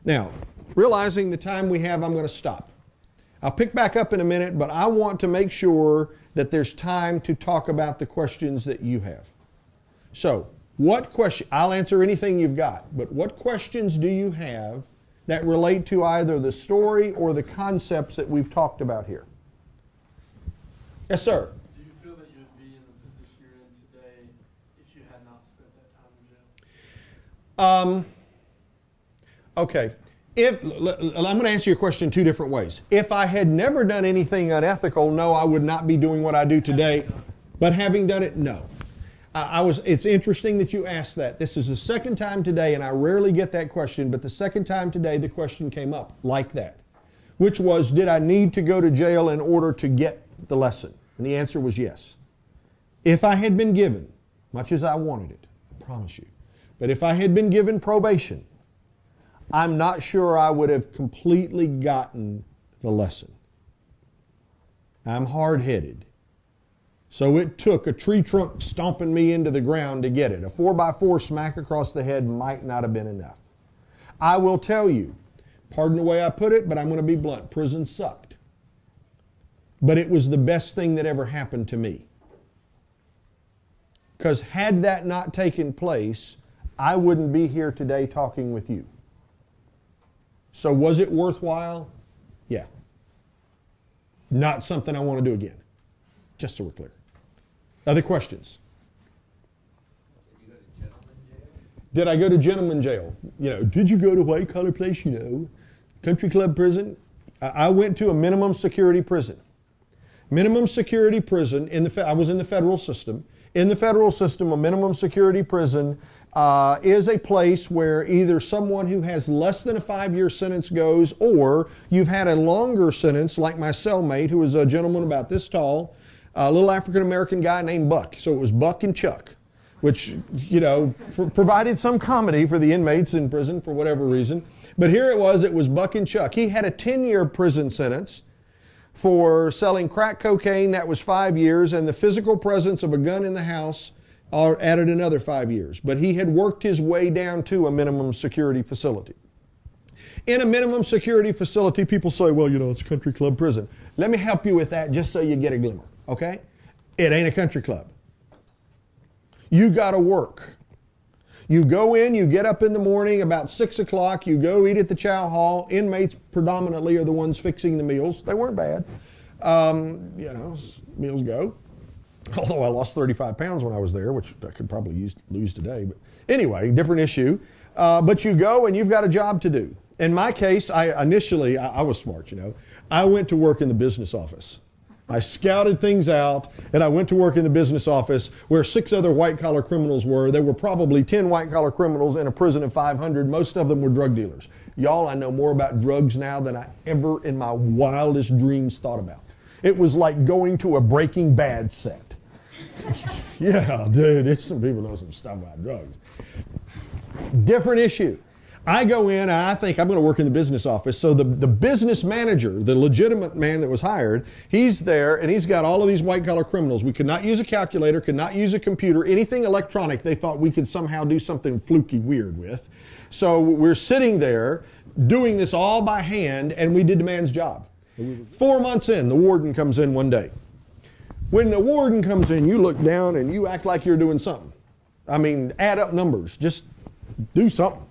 Now, realizing the time we have, I'm going to stop. I'll pick back up in a minute, but I want to make sure that there's time to talk about the questions that you have. So, what question, I'll answer anything you've got, but what questions do you have that relate to either the story or the concepts that we've talked about here? Yes, sir. Do you feel that you'd be in the position you're in today if you had not spent that time in jail? Okay. I'm going to answer your question two different ways. If I had never done anything unethical, no, I would not be doing what I do today. But having done it, no. It's interesting that you asked that. This is the second time today, and I rarely get that question, but the second time today the question came up like that, which was, did I need to go to jail in order to get the lesson? And the answer was yes. If I had been given, much as I wanted it, I promise you, but if I had been given probation, I'm not sure I would have completely gotten the lesson. I'm hard-headed. So it took a tree trunk stomping me into the ground to get it. A 4x4 smack across the head might not have been enough. I will tell you, pardon the way I put it, but I'm going to be blunt. Prison sucked. But it was the best thing that ever happened to me. Because had that not taken place, I wouldn't be here today talking with you. So was it worthwhile? Yeah. Not something I want to do again. Just so we're clear. Other questions? Did I go to gentleman jail? You know, did you go to white collar place, you know, country club prison? I went to a minimum security prison. Minimum security prison, I was in the federal system. In the federal system, a minimum security prison is a place where either someone who has less than a 5-year sentence goes, or you've had a longer sentence, like my cellmate, who was a gentleman about this tall, a little African-American guy named Buck. So it was Buck and Chuck, which, you know, provided some comedy for the inmates in prison for whatever reason. But here it was Buck and Chuck. He had a 10-year prison sentence for selling crack cocaine. That was 5 years, and the physical presence of a gun in the house added another 5 years. But he had worked his way down to a minimum security facility. In a minimum security facility, people say, well, you know, it's a country club prison. Let me help you with that just so you get a glimmer, okay? It ain't a country club. You got to work. You go in, you get up in the morning about 6 o'clock, you go eat at the chow hall. Inmates predominantly are the ones fixing the meals. They weren't bad. You know, meals go. Although I lost 35 pounds when I was there, which I could probably lose today. But anyway, different issue. But you go and you've got a job to do. In my case, I was smart, you know. I went to work in the business office. I scouted things out, and I went to work in the business office where 6 other white-collar criminals were. There were probably 10 white-collar criminals in a prison of 500. Most of them were drug dealers. Y'all, I know more about drugs now than I ever in my wildest dreams thought about. It was like going to a Breaking Bad set. Yeah, dude, some people know some stuff about drugs. Different issue. I go in and I think I'm going to work in the business office. So the business manager, the legitimate man that was hired, he's there and he's got all of these white collar criminals. We could not use a calculator, could not use a computer, anything electronic they thought we could somehow do something fluky weird with. So we're sitting there doing this all by hand, and we did the man's job. 4 months in, the warden comes in one day. When the warden comes in, you look down and you act like you're doing something. I mean, add up numbers, just do something.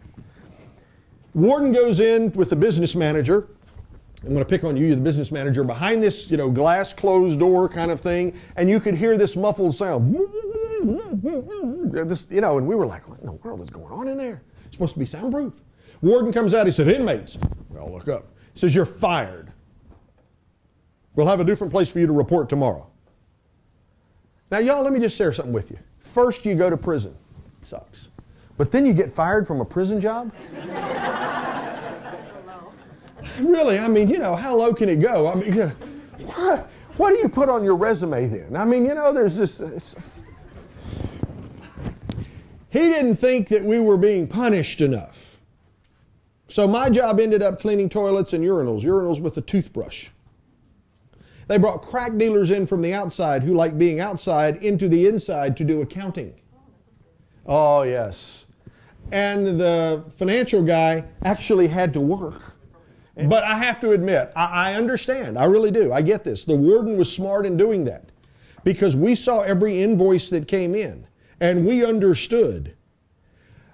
Warden goes in with the business manager. I'm going to pick on you, the business manager, behind this, you know, glass closed door kind of thing, and you could hear this muffled sound. This, you know, and we were like, what in the world is going on in there? It's supposed to be soundproof. Warden comes out, he said, inmates. We all look up. He says, you're fired. We'll have a different place for you to report tomorrow. Now, y'all, let me just share something with you. First, you go to prison. Sucks. But then you get fired from a prison job? Really, I mean, you know, how low can it go? I mean, you know, what do you put on your resume then? I mean, you know, there's this... He didn't think that we were being punished enough. So my job ended up cleaning toilets and urinals with a toothbrush. They brought crack dealers in from the outside who like being outside into the inside to do accounting. Oh, yes. And the financial guy actually had to work. But I have to admit, I understand. I really do. I get this. The warden was smart in doing that because we saw every invoice that came in and we understood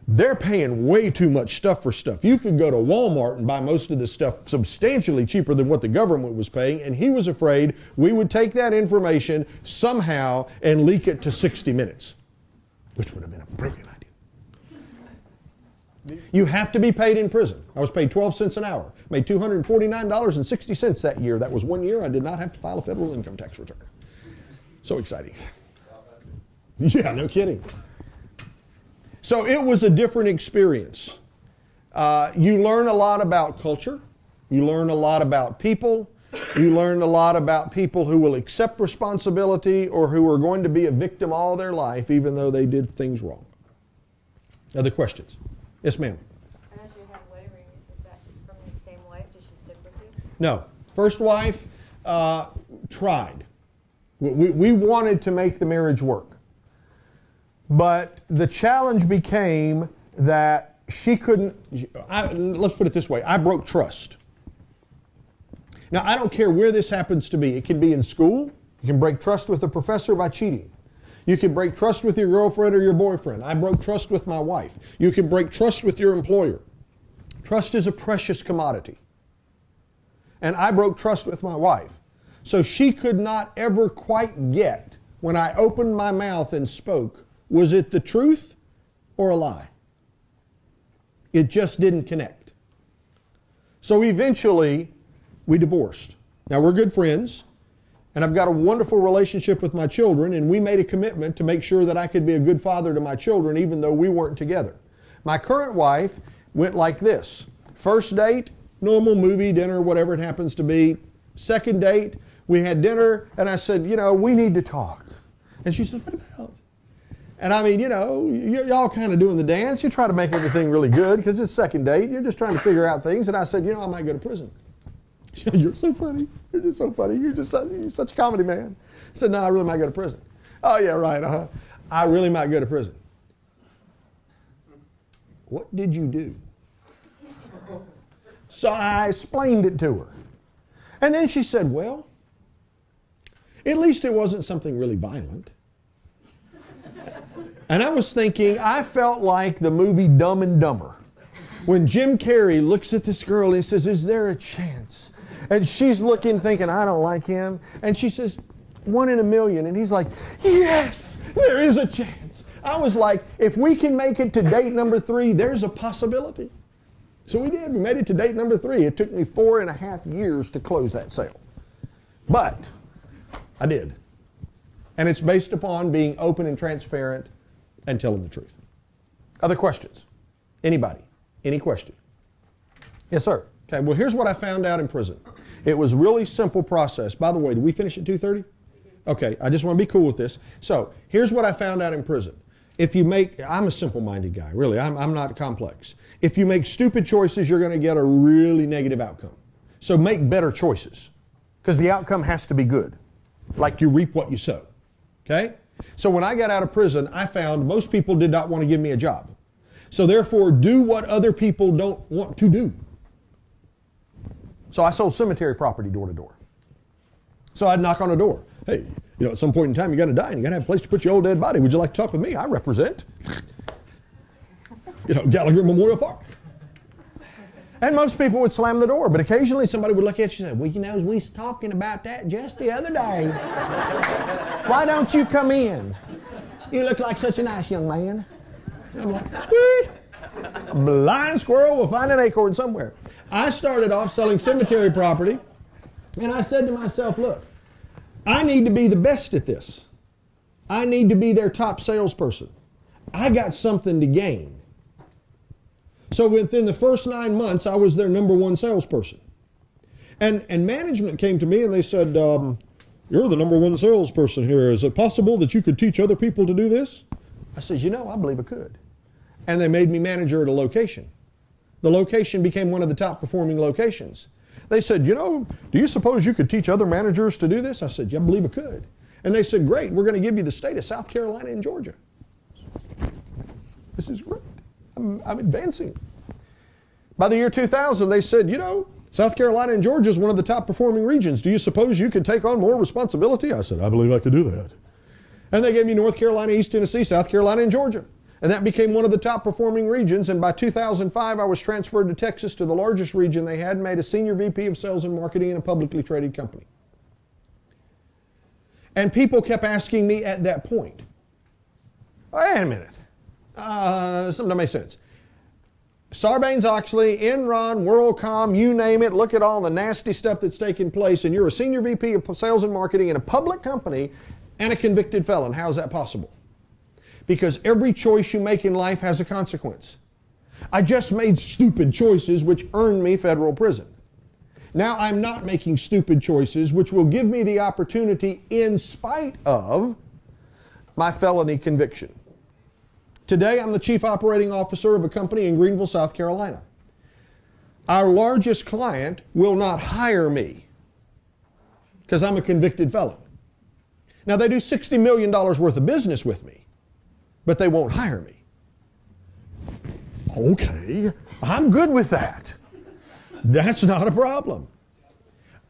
they're paying way too much stuff for stuff. You could go to Walmart and buy most of this stuff substantially cheaper than what the government was paying, and he was afraid we would take that information somehow and leak it to 60 Minutes, which would have been a brilliant idea. You have to be paid in prison. I was paid 12 cents an hour. Made $249.60 that year. That was 1 year I did not have to file a federal income tax return. So exciting. Yeah, no kidding. So it was a different experience. You learn a lot about culture. You learn a lot about people. You learn a lot about people who will accept responsibility or who are going to be a victim all their life even though they did things wrong. Other questions? Yes, ma'am. And as you had a wedding ring, is that from the same wife? Did she stick with you? No. First wife tried. We wanted to make the marriage work. But the challenge became that she couldn't, let's put it this way, I broke trust. Now, I don't care where this happens to be. It can be in school. You can break trust with a professor by cheating. You can break trust with your girlfriend or your boyfriend. I broke trust with my wife. You can break trust with your employer. Trust is a precious commodity. And I broke trust with my wife. So she could not ever quite get, when I opened my mouth and spoke, was it the truth or a lie? It just didn't connect. So eventually, we divorced. Now, we're good friends, and I've got a wonderful relationship with my children, and we made a commitment to make sure that I could be a good father to my children, even though we weren't together. My current wife went like this. First date, normal movie, dinner, whatever it happens to be. Second date, we had dinner, and I said, we need to talk. And she said, what about? And I mean, y'all kind of doing the dance. You try to make everything really good because it's second date. You're just trying to figure out things. And I said, I might go to prison. You're so funny. You're just so funny. You're such a comedy man. I said, no, I really might go to prison. Oh, yeah, right. I really might go to prison. What did you do? So I explained it to her. And then she said, well, at least it wasn't something really violent. And I was thinking, I felt like the movie Dumb and Dumber. When Jim Carrey looks at this girl and he says, is there a chance? And she's looking, thinking, I don't like him. And she says, 1 in a million. And he's like, yes, there is a chance. I was like, if we can make it to date number 3, there's a possibility. So we did. We made it to date number 3. It took me 4.5 years to close that sale. But I did. And it's based upon being open and transparent and telling the truth. Other questions? Anybody? Any question? Yes, sir. Okay, well, here's what I found out in prison. It was a really simple process. By the way, did we finish at 2:30? Okay, I just want to be cool with this. So, here's what I found out in prison. I'm a simple-minded guy, really. I'm not complex. If you make stupid choices, you're going to get a really negative outcome. So make better choices, because the outcome has to be good. Like you reap what you sow. Okay? So when I got out of prison, I found most people did not want to give me a job. So therefore, do what other people don't want to do. So I sold cemetery property door to door. So I'd knock on a door. Hey, at some point in time, you're going to die, and you're going to have a place to put your old dead body. Would you like to talk with me? I represent, Gallagher Memorial Park. And most people would slam the door, but occasionally somebody would look at you and say, well, we was talking about that just the other day. Why don't you come in? You look like such a nice young man. And I'm like, sweet. A blind squirrel will find an acorn somewhere. I started off selling cemetery property, and I said to myself, look, I need to be the best at this. I need to be their top salesperson. I got something to gain. So within the first 9 months, I was their number 1 salesperson. And management came to me and they said, you're the number 1 salesperson here. Is it possible that you could teach other people to do this? I said, I believe I could. And they made me manager at a location. The location became one of the top performing locations. They said, you know, do you suppose you could teach other managers to do this? I said, yeah, I believe I could. And they said, great, we're going to give you the state of South Carolina and Georgia. This is great. I'm advancing. By the year 2000, they said, you know, South Carolina and Georgia is one of the top performing regions. Do you suppose you could take on more responsibility? I said, I believe I could do that. And they gave me North Carolina, East Tennessee, South Carolina, and Georgia. And that became one of the top performing regions. And by 2005, I was transferred to Texas, to the largest region they had, and made a senior VP of sales and marketing in a publicly traded company. And people kept asking me at that point, wait a minute, something don't make sense. Sarbanes-Oxley, Enron, WorldCom, you name it, look at all the nasty stuff that's taking place, and you're a senior VP of sales and marketing in a public company and a convicted felon. How is that possible? Because every choice you make in life has a consequence. I just made stupid choices which earned me federal prison. Now I'm not making stupid choices which will give me the opportunity in spite of my felony conviction. Today I'm the chief operating officer of a company in Greenville, South Carolina. Our largest client will not hire me because I'm a convicted felon. Now they do $60 million worth of business with me, but they won't hire me. Okay, I'm good with that. That's not a problem.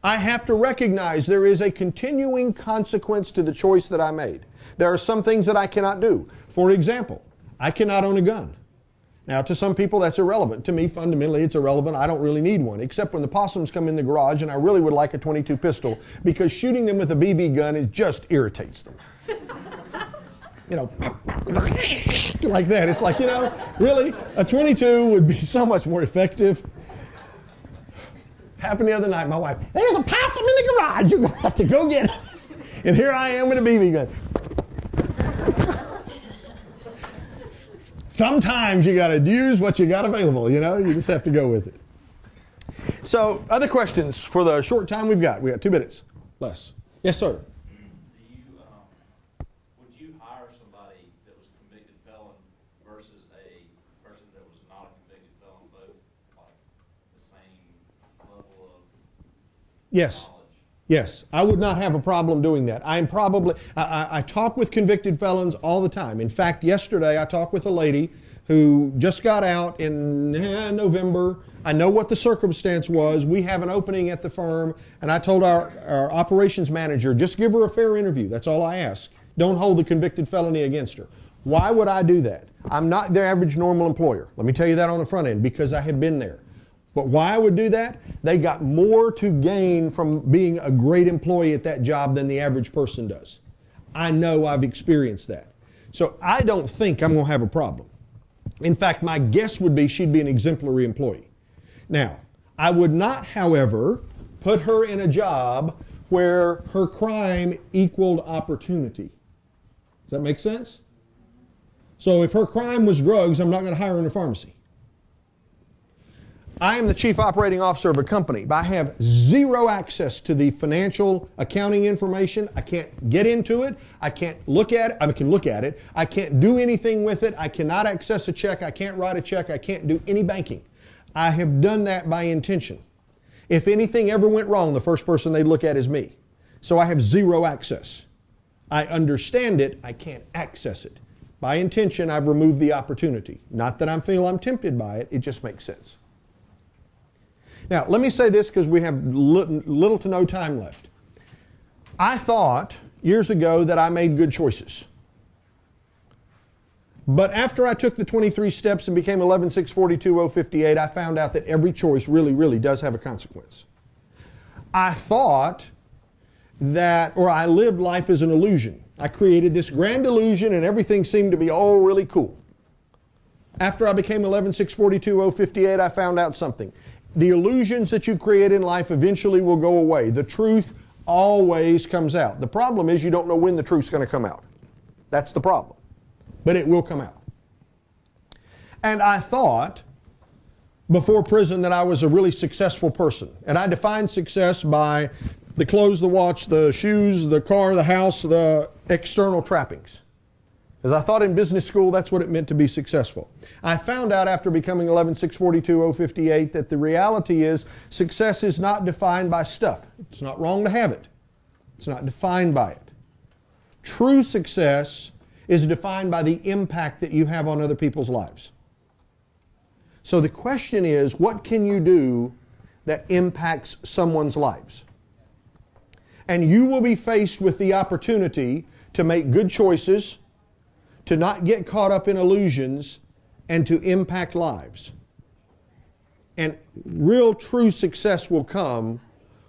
I have to recognize there is a continuing consequence to the choice that I made. There are some things that I cannot do. For example, I cannot own a gun. Now, to some people that's irrelevant. To me, fundamentally, it's irrelevant. I don't really need one, except when the possums come in the garage and I really would like a .22 pistol because shooting them with a BB gun, it just irritates them. You know, like that. It's like, you know, really, a .22 would be so much more effective. Happened the other night, my wife, there's a possum in the garage, you're going to have to go get it. And here I am with a BB gun. Sometimes you got to use what you got available, you know, you just have to go with it. So, other questions for the short time we've got? We got 2 minutes less. Yes, sir. Would you hire somebody that was a convicted felon versus a person that was not a convicted felon, both like the same level of Yes. knowledge? Yes, I would not have a problem doing that. I talk with convicted felons all the time. In fact, yesterday I talked with a lady who just got out in November. I know what the circumstance was. We have an opening at the firm, and I told our operations manager, just give her a fair interview. That's all I ask. Don't hold the convicted felony against her. Why would I do that? I'm not their average normal employer. Let me tell you that on the front end, because I have been there. But why I would do that? They got more to gain from being a great employee at that job than the average person does. I know, I've experienced that. So I don't think I'm going to have a problem. In fact, my guess would be she'd be an exemplary employee. Now, I would not, however, put her in a job where her crime equaled opportunity. Does that make sense? So if her crime was drugs, I'm not going to hire her in a pharmacy. I am the chief operating officer of a company, but I have zero access to the financial accounting information. I can't get into it. I can't look at it. I can look at it. I can't do anything with it. I cannot access a check. I can't write a check. I can't do any banking. I have done that by intention. If anything ever went wrong, the first person they'd look at is me. So I have zero access. I understand it. I can't access it. By intention, I've removed the opportunity. Not that I feel I'm tempted by it. It just makes sense. Now, let me say this because we have little to no time left. I thought years ago that I made good choices. But after I took the 23 steps and became 11-6-42-058, I found out that every choice really does have a consequence. I thought that, or I lived life as an illusion. I created this grand illusion and everything seemed to be all really cool. After I became 11-6-42-058, I found out something. The illusions that you create in life eventually will go away. The truth always comes out. The problem is you don't know when the truth's going to come out. That's the problem. But it will come out. And I thought before prison that I was a really successful person. And I defined success by the clothes, the watch, the shoes, the car, the house, the external trappings. As I thought in business school, that's what it meant to be successful. I found out after becoming 11-642-058 that the reality is success is not defined by stuff. It's not wrong to have it. It's not defined by it. True success is defined by the impact that you have on other people's lives. So the question is, what can you do that impacts someone's lives? And you will be faced with the opportunity to make good choices, to not get caught up in illusions, and to impact lives. And real true success will come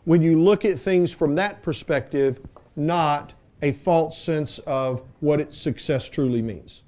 when you look at things from that perspective, not a false sense of what success truly means.